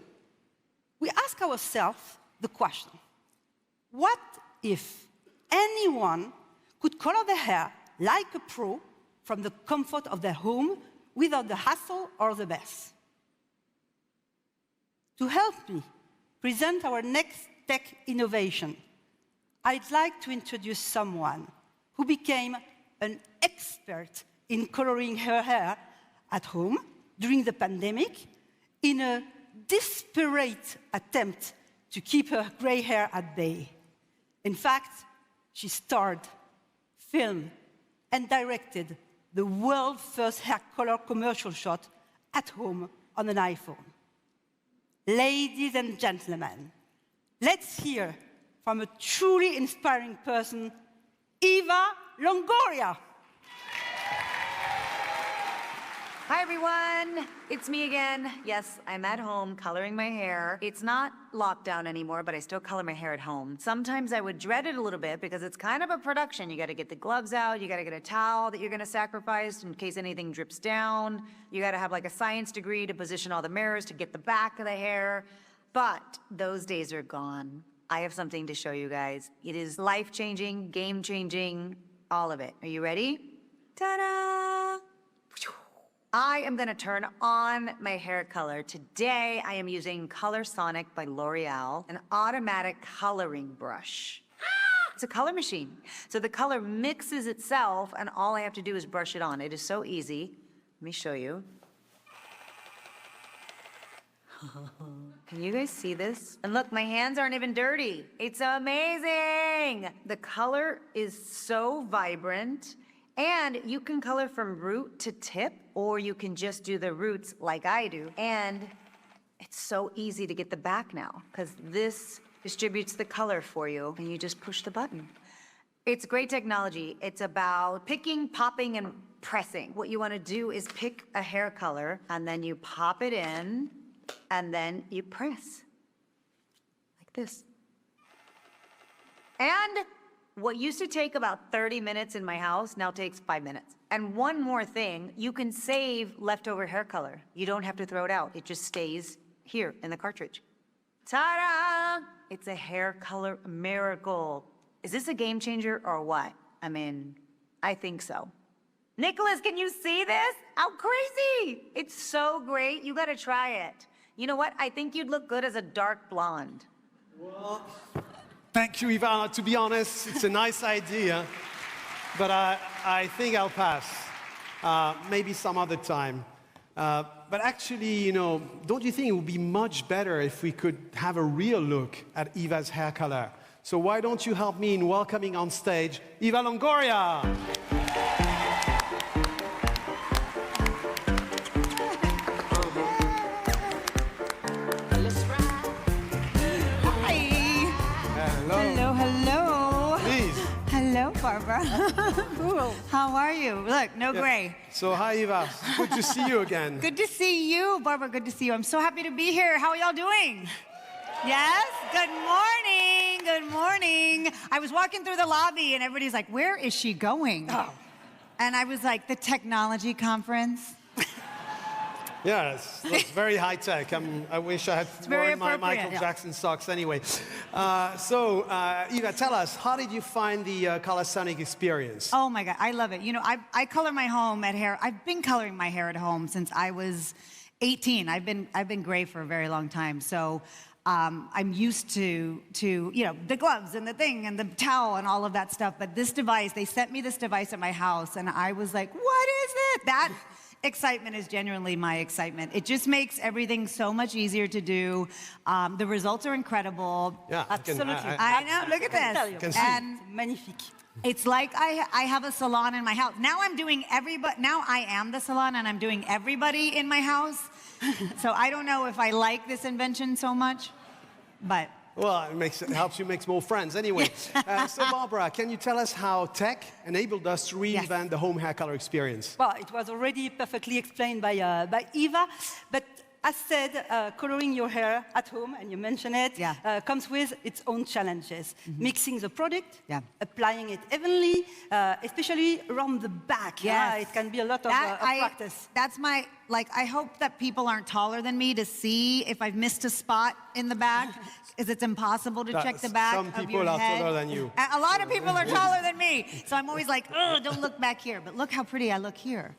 we ask ourselves the question, what if anyone could color their hair like a pro from the comfort of their home without the hassle or the mess. To help me present our next tech innovation, I'd like to introduce someone who became an expert in coloring her hair at home during the pandemic in a desperate attempt to keep her gray hair at bay. In fact, she starred, filmed, and directed the world's first hair color commercial shot at home on an iPhone. Ladies and gentlemen, let's hear from a truly inspiring person, Eva Longoria. Hi everyone, it's me again. Yes, I'm at home coloring my hair. It's not lockdown anymore, but I still color my hair at home. Sometimes I would dread it a little bit because it's kind of a production. You gotta get the gloves out, you gotta get a towel that you're gonna sacrifice in case anything drips down. You gotta have like a science degree to position all the mirrors to get the back of the hair. But those days are gone. I have something to show you guys. It is life-changing, game-changing, all of it. Are you ready? Ta-da! I am gonna turn on my hair color. Today, I am using ColorSonic by L'Oreal, an automatic coloring brush. It's a color machine. So the color mixes itself, and all I have to do is brush it on. It is so easy. Let me show you. Can you guys see this? And look, my hands aren't even dirty. It's amazing. The color is so vibrant. And you can color from root to tip, or you can just do the roots like I do. And it's so easy to get the back now, because this distributes the color for you, and you just push the button. It's great technology. It's about picking, popping, and pressing. What you want to do is pick a hair color, and then you pop it in, and then you press, like this. And what used to take about 30 minutes in my house now takes 5 minutes. And one more thing, you can save leftover hair color. You don't have to throw it out. It just stays here in the cartridge. Ta-da! It's a hair color miracle. Is this a game changer or what? I mean, I think so. Nicholas, can you see this? How crazy! It's so great. You gotta try it. You know what? I think you'd look good as a dark blonde. Well, thank you, Ivana. To be honest, it's a nice idea, but I think I'll pass. Maybe some other time. But actually, you know, don't you think it would be much better if we could have a real look at Eva's hair color? So why don't you help me in welcoming on stage Eva Longoria? Barbara. Cool. How are you? Look, no gray. So hi, Eva. Good to see you again. Good to see you, Barbara. Good to see you. I'm so happy to be here. How are y'all doing? Yes? Good morning. Good morning. I was walking through the lobby and everybody's like, where is she going? Oh. And I was like, the technology conference. Yes, that's very high tech. I wish I had worn my Michael Jackson socks anyway. Eva, tell us, how did you find the ColorSonic experience? Oh my God, I love it. You know, I color my home at hair. I've been coloring my hair at home since I was 18. I've been gray for a very long time. So I'm used to you know, the gloves and the thing and the towel and all of that stuff. But this device, they sent me this device at my house, and I was like, what is it? That excitement is genuinely my excitement. It just makes everything so much easier to do. The results are incredible. Yeah, absolutely. I know. Look at this. And magnifique. It's like I have a salon in my house. Now I'm doing everybody. Now I am the salon, and I'm doing everybody in my house. So I don't know if I like this invention so much, but. Well, it helps you make more friends. Anyway, so Barbara, can you tell us how tech enabled us to reinvent the home hair color experience? Well, it was already perfectly explained by Eva, but as said, coloring your hair at home, and you mentioned it, comes with its own challenges. Mm-hmm. Mixing the product, applying it evenly, especially around the back. Yes. It can be a lot of practice. That's my I hope that people aren't taller than me to see if I've missed a spot in the back, because it's impossible to check the back of your head. Some people are taller than you. A lot of people are taller than me, so I'm always like, oh, don't look back here. But look how pretty I look here.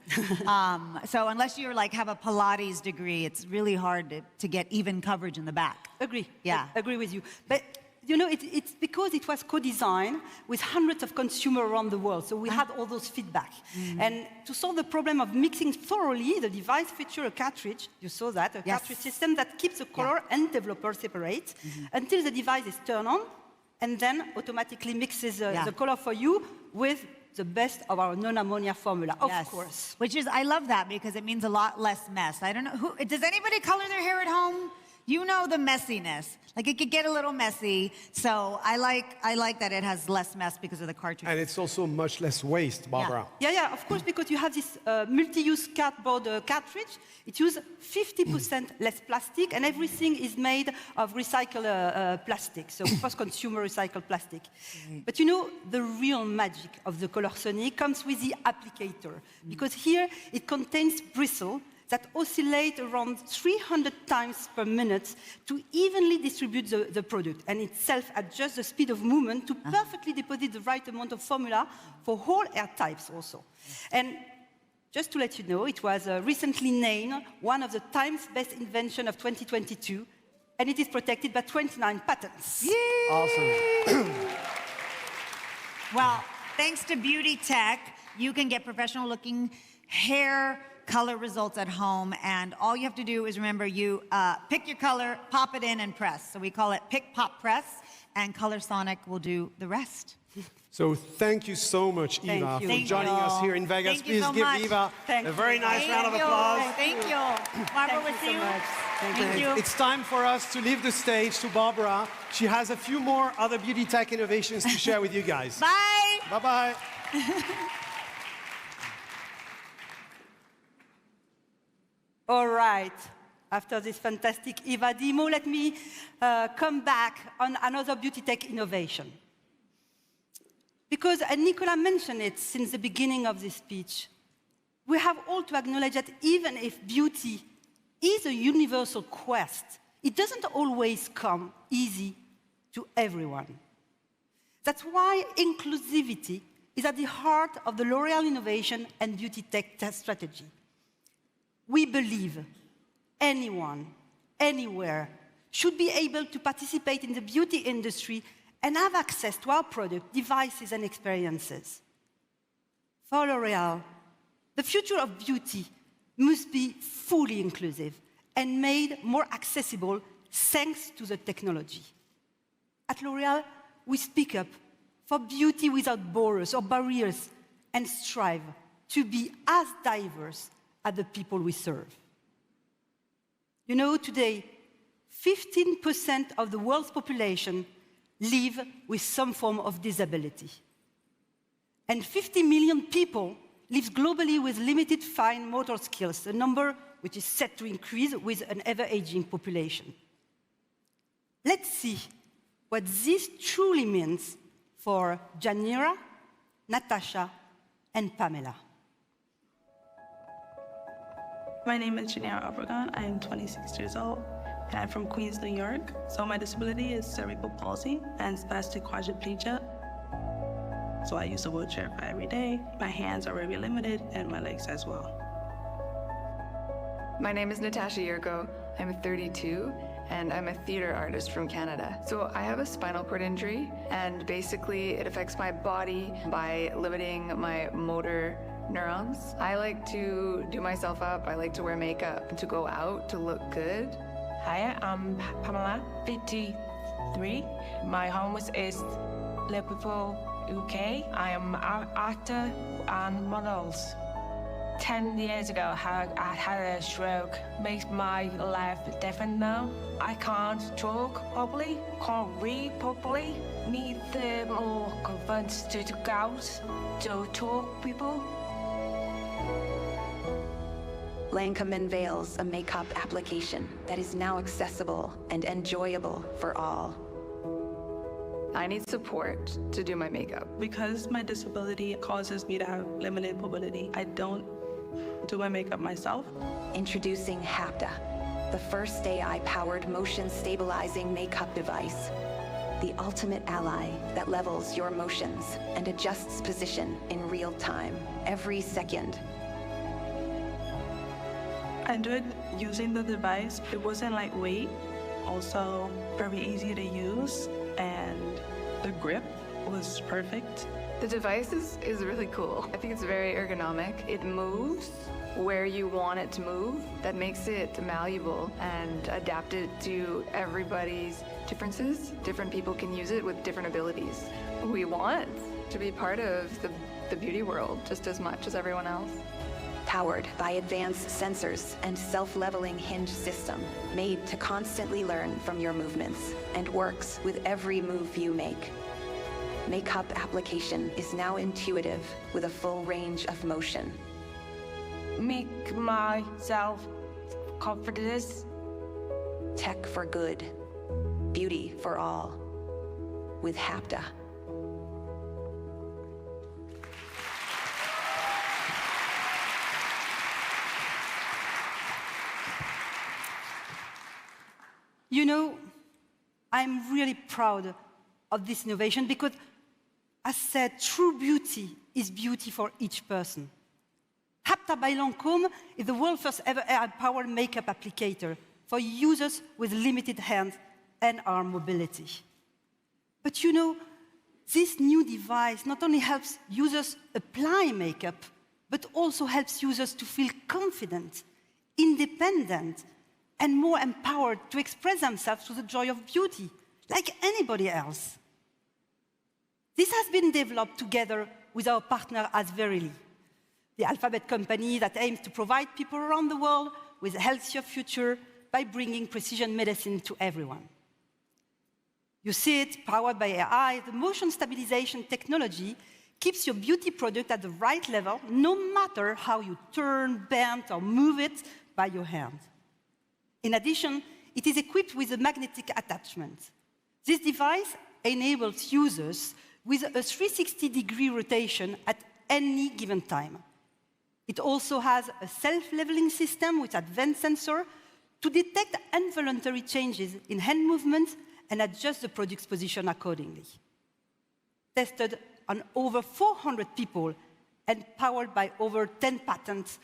So unless you're have a Pilates degree, it's really hard to get even coverage in the back. Agree. Yeah. I agree with you. But you know, it's because it was co-designed with hundreds of consumers around the world, so we had all those feedback. And to solve the problem of mixing thoroughly, the device featured a cartridge, you saw that, a cartridge system that keeps the color and developer separate until the device is turned on, and then automatically mixes the color for you with the best of our non-ammonia formula, of course. Which is, I love that because it means a lot less mess. I don't know, does anybody color their hair at home? You know the messiness. It could get a little messy, so I like that it has less mess because of the cartridge. And it's also much less waste, Barbara. Yeah, of course, because you have this multi-use cardboard cartridge. It uses 50% less plastic, and everything is made of recycled plastic, so post-consumer recycled plastic. But you know, the real magic of the ColorSonic comes with the applicator, because here it contains bristles that oscillate around 300 times per minute to evenly distribute the product, and it self-adjusts the speed of movement to perfectly deposit the right amount of formula for all hair types also. And just to let you know, it was recently named one of the Time's Best Invention of 2022, and it is protected by 29 patents. Yay! Awesome. Well, thanks to Beauty Tech, you can get professional-looking hair color results at home, and all you have to do is remember, you pick your color, pop it in, and press. So we call it pick, pop, press, and ColorSonic will do the rest. So thank you so much, Eva, for joining us here in Vegas. Please give Eva a very nice round of applause. Thank you. Barbara, we'll see you. Thank you. It's time for us to leave the stage to Barbara. She has a few more other beauty tech innovations to share with you guys. Bye. Bye-bye. All right, after this fantastic Eva demo, let me come back on another beauty tech innovation. Because, and Nicolas mentioned it since the beginning of this speech, we have all to acknowledge that even if beauty is a universal quest, it doesn't always come easy to everyone. That's why inclusivity is at the heart of the L'Oréal innovation and beauty tech strategy. We believe anyone, anywhere, should be able to participate in the beauty industry and have access to our product, devices, and experiences. For L'Oréal, the future of beauty must be fully inclusive and made more accessible thanks to the technology. At L'Oréal, we speak up for beauty without borders or barriers and strive to be as diverse as the people we serve. You know, today, 15% of the world's population live with some form of disability. And 50 million people live globally with limited fine motor skills, a number which is set to increase with an ever-aging population. Let's see what this truly means for Janira, Natasha, and Pamela. My name is Janira Obregon. I am 26 years old, and I'm from Queens, New York. So my disability is cerebral palsy and spastic quadriplegia. So I use a wheelchair every day. My hands are very limited, and my legs as well. My name is Natasha Yurko. I'm 32, and I'm a theater artist from Canada. So I have a spinal cord injury, and basically it affects my body by limiting my motor neurons. I like to do myself up. I like to wear makeup, to go out, to look good. Hi, I'm Pamela, 53. My home is Liverpool, UK. I am an actor and models. 10 years ago, I had a stroke. Makes my life different now. I can't talk properly, can't read properly. Need more confidence to go out, to talk people. Lancome unveils a makeup application that is now accessible and enjoyable for all. I need support to do my makeup. Because my disability causes me to have limited mobility, I don't do my makeup myself. Introducing Hapta, the first AI-powered motion stabilizing makeup device. The ultimate ally that levels your motions and adjusts position in real time, every second. I enjoyed using the device. It wasn't lightweight, also very easy to use, and the grip was perfect. The device is really cool. I think it's very ergonomic. It moves where you want it to move. That makes it malleable and adapted to everybody's differences. Different people can use it with different abilities. We want to be part of the beauty world just as much as everyone else. Powered by advanced sensors and self-leveling hinge system, made to constantly learn from your movements and works with every move you make. Makeup application is now intuitive with a full range of motion. Make myself confidence. Tech for good, beauty for all, with Hapta. You know, I'm really proud of this innovation because, as said, true beauty is beauty for each person. Hapta by Lancôme is the world's first ever AI-powered makeup applicator for users with limited hand and arm mobility. But you know, this new device not only helps users apply makeup, but also helps users to feel confident, independent, and more empowered to express themselves through the joy of beauty, like anybody else. This has been developed together with our partner at Verily, the alphabet company that aims to provide people around the world with a healthier future by bringing precision medicine to everyone. You see it, powered by AI, the motion stabilization technology keeps your beauty product at the right level, no matter how you turn, bend, or move it by your hand. In addition, it is equipped with a magnetic attachment. This device enables users with a 360-degree rotation at any given time. It also has a self-leveling system with advanced sensor to detect involuntary changes in hand movements and adjust the product's position accordingly. Tested on over 400 people and powered by over 100 patents,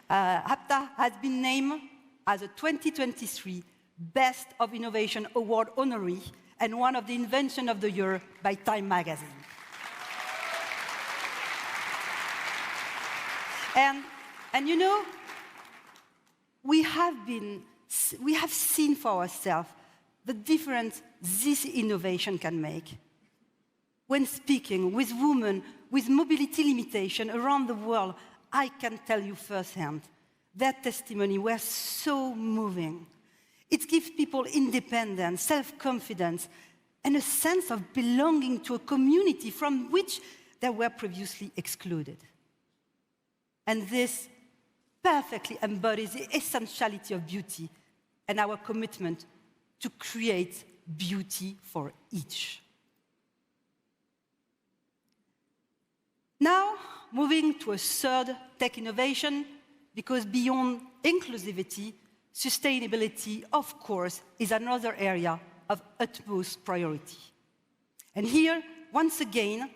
Hapta has been named as a 2023 Best of Innovation Award honoree and one of the Invention of the Year by Time magazine. And you know, we have seen for ourselves the difference this innovation can make. When speaking with women with mobility limitation around the world, I can tell you firsthand, their testimony were so moving. It gives people independence, self-confidence, and a sense of belonging to a community from which they were previously excluded. And this perfectly embodies the essentiality of beauty and our commitment to create beauty for each. Now, moving to a third tech innovation, because beyond inclusivity, sustainability, of course, is another area of utmost priority. And here, once again,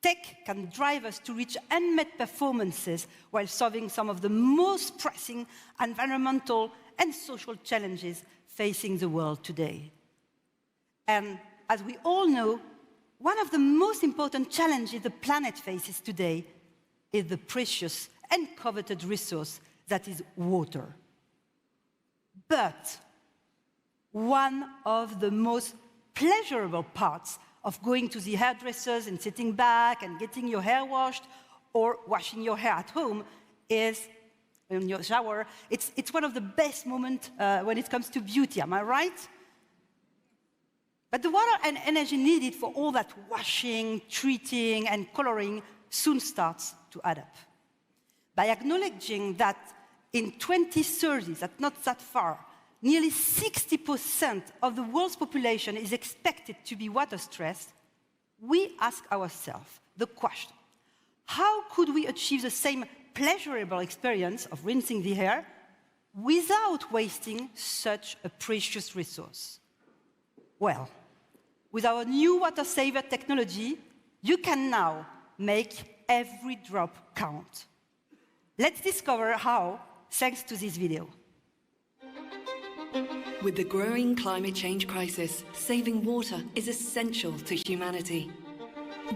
tech can drive us to reach unmet performances while solving some of the most pressing environmental and social challenges facing the world today. And as we all know, one of the most important challenges the planet faces today is the precious and coveted resource that is water. But one of the most pleasurable parts of going to the hairdressers and sitting back and getting your hair washed or washing your hair at home is in your shower. It's one of the best moments when it comes to beauty, am I right? But the water and energy needed for all that washing, treating, and coloring soon starts to add up. By acknowledging that in 2030, that's not that far, nearly 60% of the world's population is expected to be water-stressed, we ask ourselves the question, how could we achieve the same pleasurable experience of rinsing the hair without wasting such a precious resource? Well, with our new water saver technology, you can now make every drop count. Let's discover how, thanks to this video. With the growing climate change crisis, saving water is essential to humanity.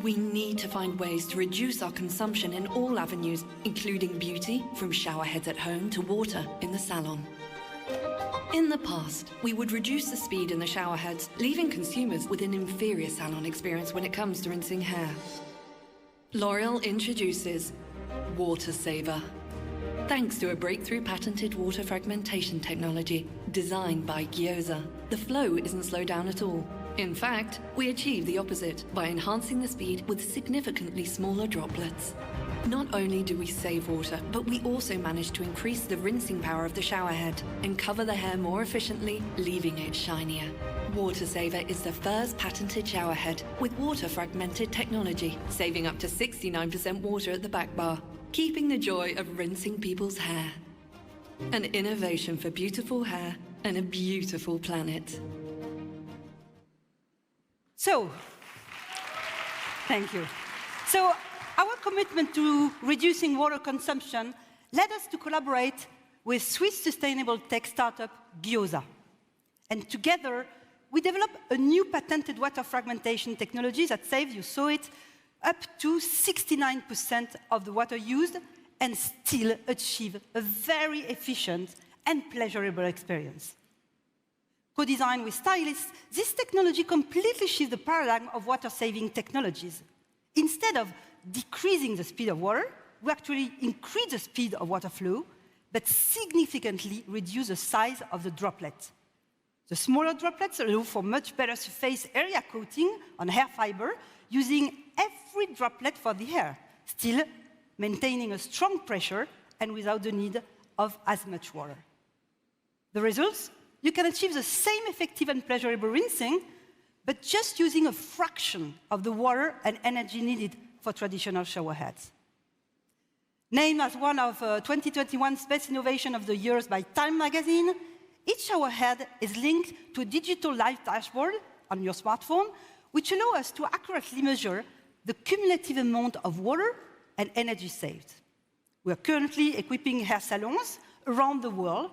We need to find ways to reduce our consumption in all avenues, including beauty, from shower heads at home to water in the salon. In the past, we would reduce the speed in the shower heads, leaving consumers with an inferior salon experience when it comes to rinsing hair. L'Oreal introduces Water Saver. Thanks to a breakthrough patented water fragmentation technology designed by Gyoza, the flow isn't slowed down at all. In fact, we achieve the opposite by enhancing the speed with significantly smaller droplets. Not only do we save water, but we also manage to increase the rinsing power of the shower head and cover the hair more efficiently, leaving it shinier. Water Saver is the first patented shower head with water fragmented technology, saving up to 69% water at the back bar, keeping the joy of rinsing people's hair. An innovation for beautiful hair and a beautiful planet. So, thank you. So, our commitment to reducing water consumption led us to collaborate with Swiss sustainable tech startup Gyoza. And together, we developed a new patented water fragmentation technology that saves, you saw it, up to 69% of the water used and still achieve a very efficient and pleasurable experience. Co-designed with stylists, this technology completely shifts the paradigm of water-saving technologies. Instead of decreasing the speed of water, we actually increase the speed of water flow, but significantly reduce the size of the droplet. The smaller droplets allow for much better surface area coating on hair fiber, using every droplet for the hair, still maintaining a strong pressure and without the need of as much water. The results? You can achieve the same effective and pleasurable rinsing, but just using a fraction of the water and energy needed for traditional shower heads. Named as one of 2021's Best Innovation of the Year by Time magazine, each shower head is linked to a digital live dashboard on your smartphone, which allows us to accurately measure the cumulative amount of water and energy saved. We are currently equipping hair salons around the world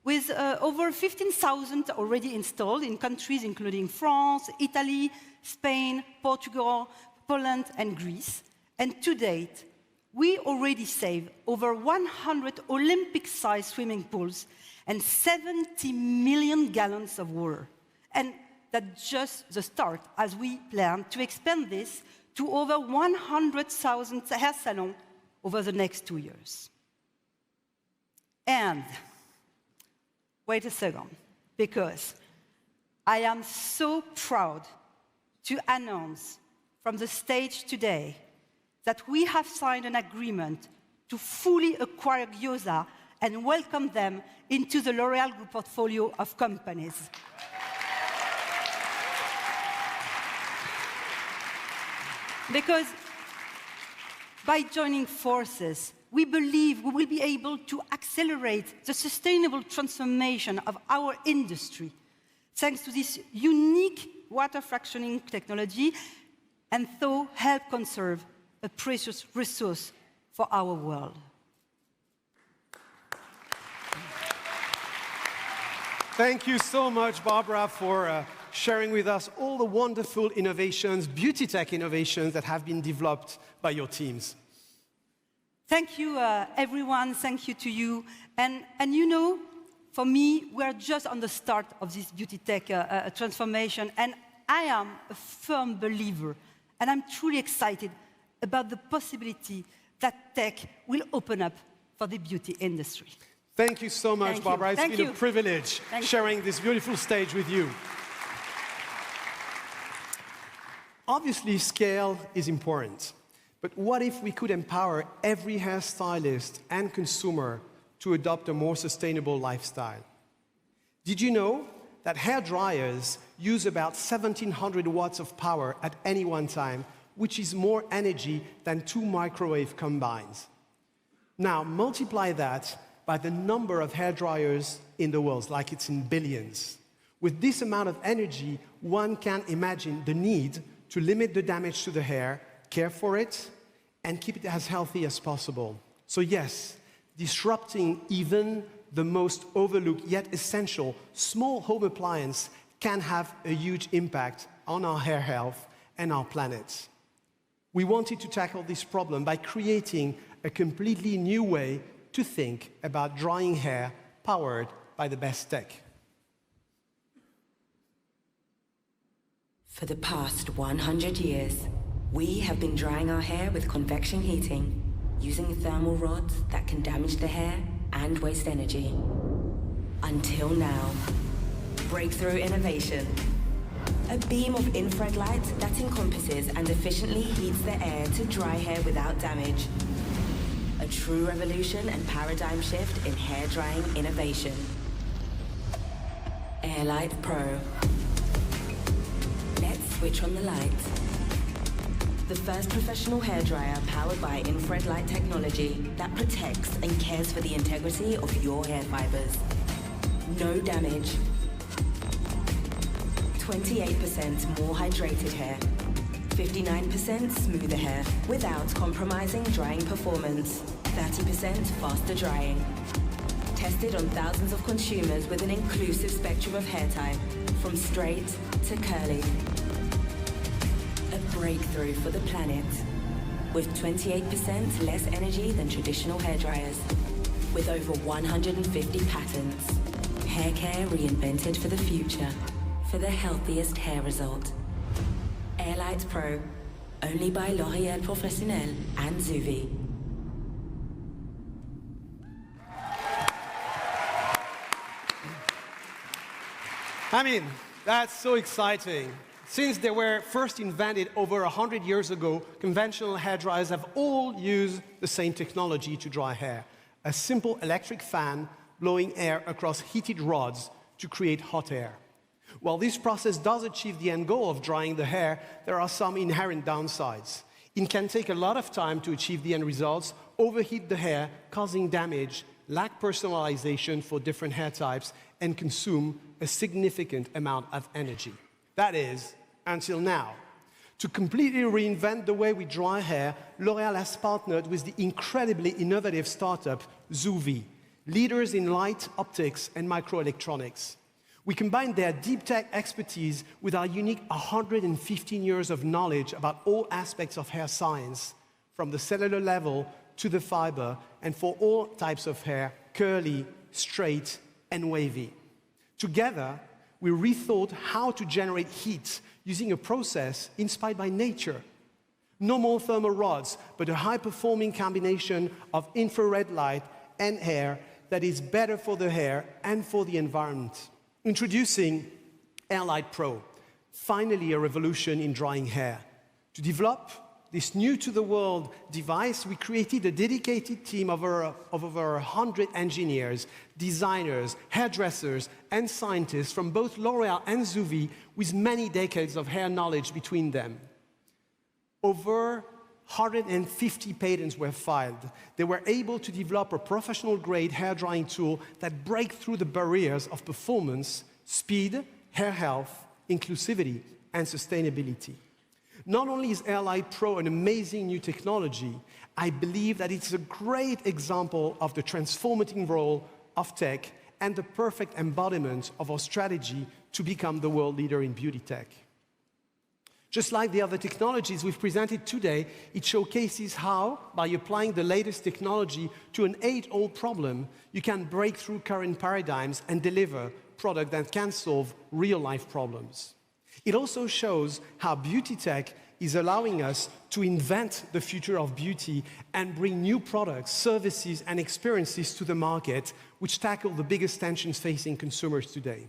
with over 15,000 already installed in countries including France, Italy, Spain, Portugal, Poland, and Greece. And to date, we already save over 100 Olympic-sized swimming pools and 70 million gallons of water. And that's just the start, as we plan to expand this to over 100,000 hair salons over the next 2 years. And wait a second, because I am so proud to announce from the stage today that we have signed an agreement to fully acquire Gyoza and welcome them into the L'Oréal Group portfolio of companies. Because by joining forces, we believe we will be able to accelerate the sustainable transformation of our industry, thanks to this unique water fractioning technology, and so help conserve a precious resource for our world. Thank you so much, Barbara, for sharing with us all the wonderful innovations, beauty tech innovations that have been developed by your teams. Thank you, everyone. Thank you to you. And you know, for me, we're just on the start of this beauty tech transformation. And I am a firm believer, and I'm truly excited about the possibility that tech will open up for the beauty industry. Thank you so much, Barbara. It's been a privilege sharing this beautiful stage with you. Obviously, scale is important. But what if we could empower every hairstylist and consumer to adopt a more sustainable lifestyle? Did you know that hair dryers use about 1,700 watts of power at any one time, which is more energy than 2 microwaves combined? Now, multiply that by the number of hair dryers in the world, like it's in billions. With this amount of energy, one can imagine the need to limit the damage to the hair, care for it, and keep it as healthy as possible. So yes, disrupting even the most overlooked yet essential small home appliance can have a huge impact on our hair health and our planet. We wanted to tackle this problem by creating a completely new way to think about drying hair powered by the best tech. For the past 100 years, we have been drying our hair with convection heating, using thermal rods that can damage the hair and waste energy. Until now, breakthrough innovation. A beam of infrared light that encompasses and efficiently heats the air to dry hair without damage. A true revolution and paradigm shift in hair drying innovation. Airlight Pro. Let's switch on the light. The first professional hairdryer powered by infrared light technology that protects and cares for the integrity of your hair fibers. No damage. 28% more hydrated hair. 59% smoother hair without compromising drying performance. 30% faster drying. Tested on thousands of consumers with an inclusive spectrum of hair type, from straight to curly. A breakthrough for the planet, with 28% less energy than traditional hairdryers, with over 150 patents. Hair care reinvented for the future, for the healthiest hair result. Airlight Pro, only by L'Oréal Professionnel and Zuvi. I mean, that's so exciting. Since they were first invented over 100 years ago, conventional hairdryers have all used the same technology to dry hair. A simple electric fan blowing air across heated rods to create hot air. While this process does achieve the end goal of drying the hair, there are some inherent downsides. It can take a lot of time to achieve the end results, overheat the hair, causing damage, lack personalization for different hair types, and consume a significant amount of energy. That is, until now. To completely reinvent the way we dry hair, L'Oréal has partnered with the incredibly innovative startup Zuvi, leaders in light, optics, and microelectronics. We combine their deep tech expertise with our unique 115 years of knowledge about all aspects of hair science, from the cellular level to the fiber, and for all types of hair, curly, straight, and wavy. Together, we rethought how to generate heat using a process inspired by nature. No more thermal rods, but a high-performing combination of infrared light and air that is better for the hair and for the environment. Introducing Airlight Pro, finally a revolution in drying hair. To develop this new-to-the-world device, we created a dedicated team of over 100 engineers, designers, hairdressers, and scientists from both L'Oréal and Zuvi, with many decades of hair knowledge between them. Over 150 patents were filed. They were able to develop a professional-grade hair-drying tool that breaks through the barriers of performance, speed, hair health, inclusivity, and sustainability. Not only is Airlight Pro an amazing new technology, I believe that it's a great example of the transformative role of tech and the perfect embodiment of our strategy to become the world leader in beauty tech. Just like the other technologies we've presented today, it showcases how, by applying the latest technology to an age-old problem, you can break through current paradigms and deliver products that can solve real-life problems. It also shows how beauty tech is allowing us to invent the future of beauty and bring new products, services, and experiences to the market, which tackle the biggest tensions facing consumers today.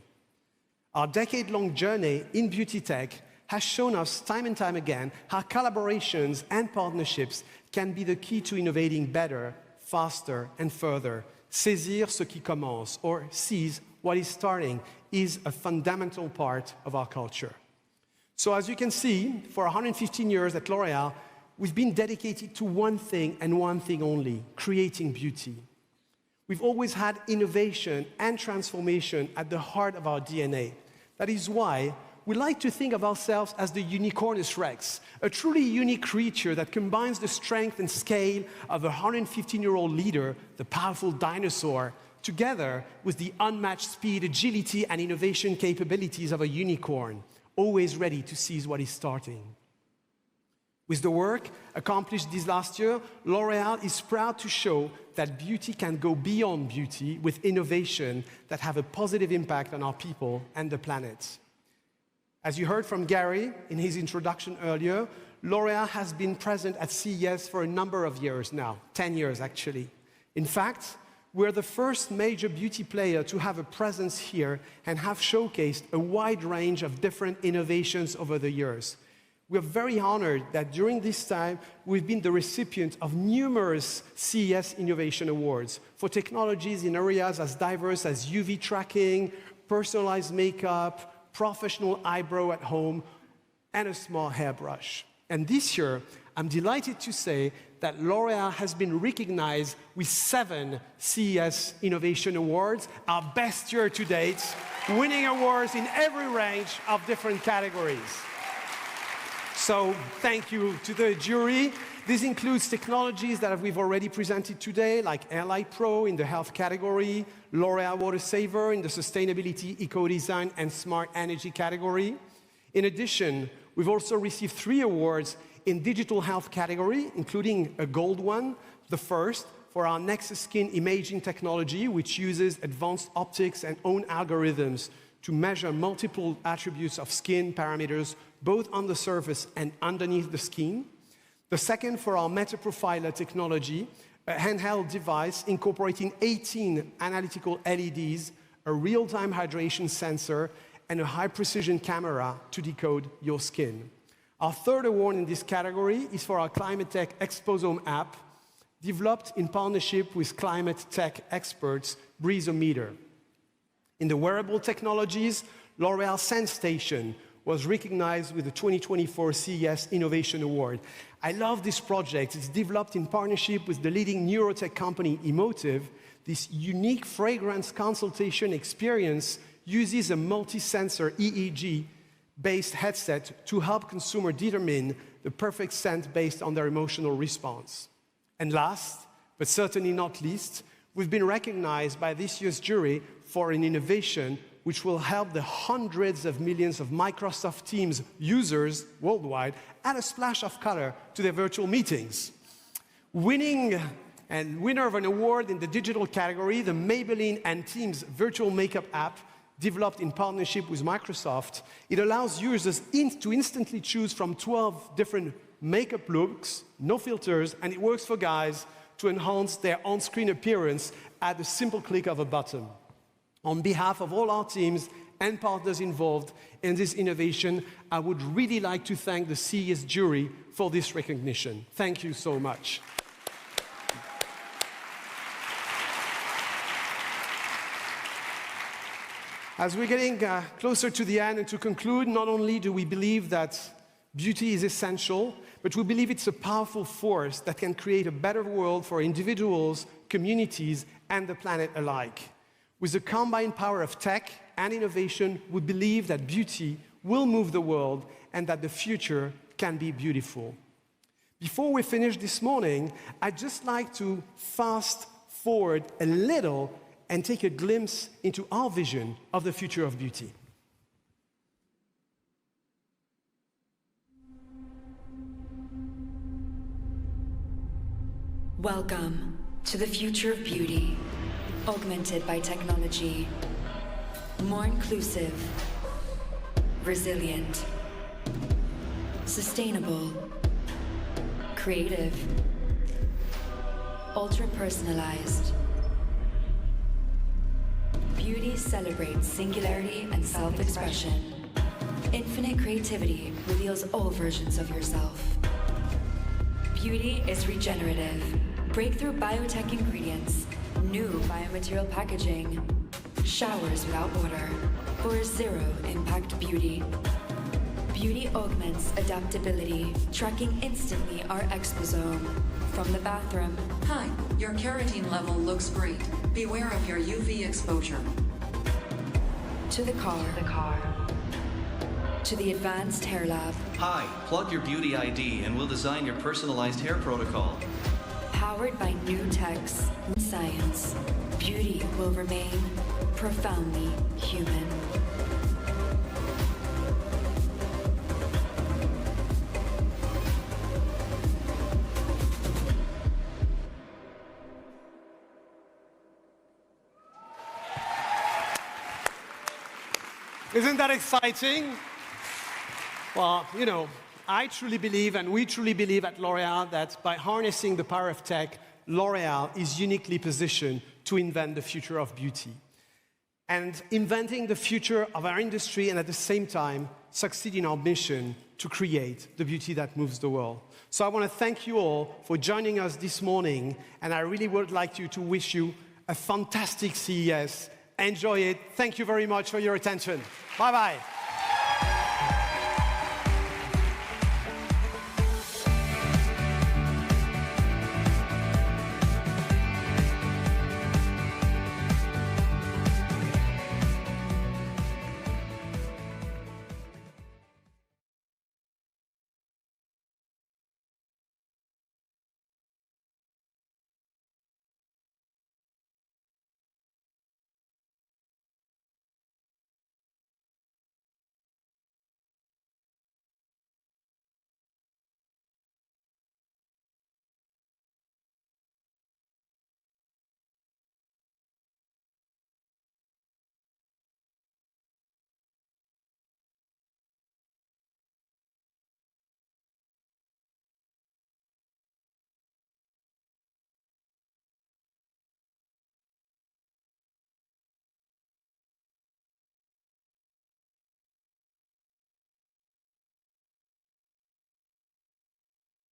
Our decade-long journey in beauty tech has shown us time and time again how collaborations and partnerships can be the key to innovating better, faster, and further. Saisir ce qui commence, or seize what is starting, is a fundamental part of our culture. So as you can see, for 115 years at L'Oréal, we've been dedicated to one thing and one thing only: creating beauty. We've always had innovation and transformation at the heart of our DNA. That is why we like to think of ourselves as the Unicornus Rex, a truly unique creature that combines the strength and scale of a 115-year-old leader, the powerful dinosaur, together with the unmatched speed, agility, and innovation capabilities of a unicorn, always ready to seize what is starting. With the work accomplished this last year, L'Oréal is proud to show that beauty can go beyond beauty with innovation that have a positive impact on our people and the planet. As you heard from Gary in his introduction earlier, L'Oréal has been present at CES for a number of years now, 10 years actually. In fact, we're the first major beauty player to have a presence here and have showcased a wide range of different innovations over the years. We're very honored that during this time, we've been the recipient of numerous CES Innovation Awards for technologies in areas as diverse as UV tracking, personalized makeup, professional eyebrow at home, and a small hairbrush. And this year, I'm delighted to say that L'Oréal has been recognized with 7 CES Innovation Awards, our best year to date, winning awards in every range of different categories. So thank you to the jury. This includes technologies that we've already presented today, like Airlight Pro in the health category, L'Oréal Water Saver in the sustainability, eco-design, and smart energy category. In addition, we've also received 3 awards in digital health category, including a gold one, the first for our Nexus Skin imaging technology, which uses advanced optics and own algorithms to measure multiple attributes of skin parameters, both on the surface and underneath the skin. The second for our Metaprofiler technology, a handheld device incorporating 18 analytical LEDs, a real-time hydration sensor, and a high-precision camera to decode your skin. Our third award in this category is for our Climate Tech Exposome app, developed in partnership with climate tech experts Breezometer. In the wearable technologies, L'Oréal SenseStation was recognized with the 2024 CES Innovation Award. I love this project. It's developed in partnership with the leading neurotech company Emotive. This unique fragrance consultation experience uses a multi-sensor EEG-based headset to help consumers determine the perfect scent based on their emotional response. And last, but certainly not least, we've been recognized by this year's jury for an innovation which will help the hundreds of millions of Microsoft Teams users worldwide add a splash of color to their virtual meetings. Winner of an award in the digital category, the Maybelline and Teams virtual makeup app, developed in partnership with Microsoft. It allows users to instantly choose from 12 different makeup looks, no filters, and it works for guys to enhance their on-screen appearance at the simple click of a button. On behalf of all our teams and partners involved in this innovation, I would really like to thank the CES jury for this recognition. Thank you so much. As we're getting closer to the end and to conclude, not only do we believe that beauty is essential, but we believe it's a powerful force that can create a better world for individuals, communities, and the planet alike. With the combined power of tech and innovation, we believe that beauty will move the world and that the future can be beautiful. Before we finish this morning, I'd just like to fast forward a little and take a glimpse into our vision of the future of beauty. Welcome to the future of beauty, augmented by technology, more inclusive, resilient, sustainable, creative, ultra-personalized. Beauty celebrates singularity and self-expression. Infinite creativity reveals all versions of yourself. Beauty is regenerative. Breakthrough biotech ingredients, new biomaterial packaging, showers without water, or zero-impact beauty. Beauty augments adaptability, tracking instantly our exposome. From the bathroom. Hi, your carotene level looks great. Beware of your UV exposure. To the car. To the advanced hair lab. Hi, plug your beauty ID and we'll design your personalized hair protocol. Powered by new techs, science, beauty will remain profoundly human. Isn't that exciting? Well, you know, I truly believe, and we truly believe at L'Oréal, that by harnessing the power of tech, L'Oréal is uniquely positioned to invent the future of beauty. And inventing the future of our industry and at the same time succeed in our mission to create the beauty that moves the world. So I want to thank you all for joining us this morning, and I really would like to wish you a fantastic CES. Enjoy it. Thank you very much for your attention. Bye-bye.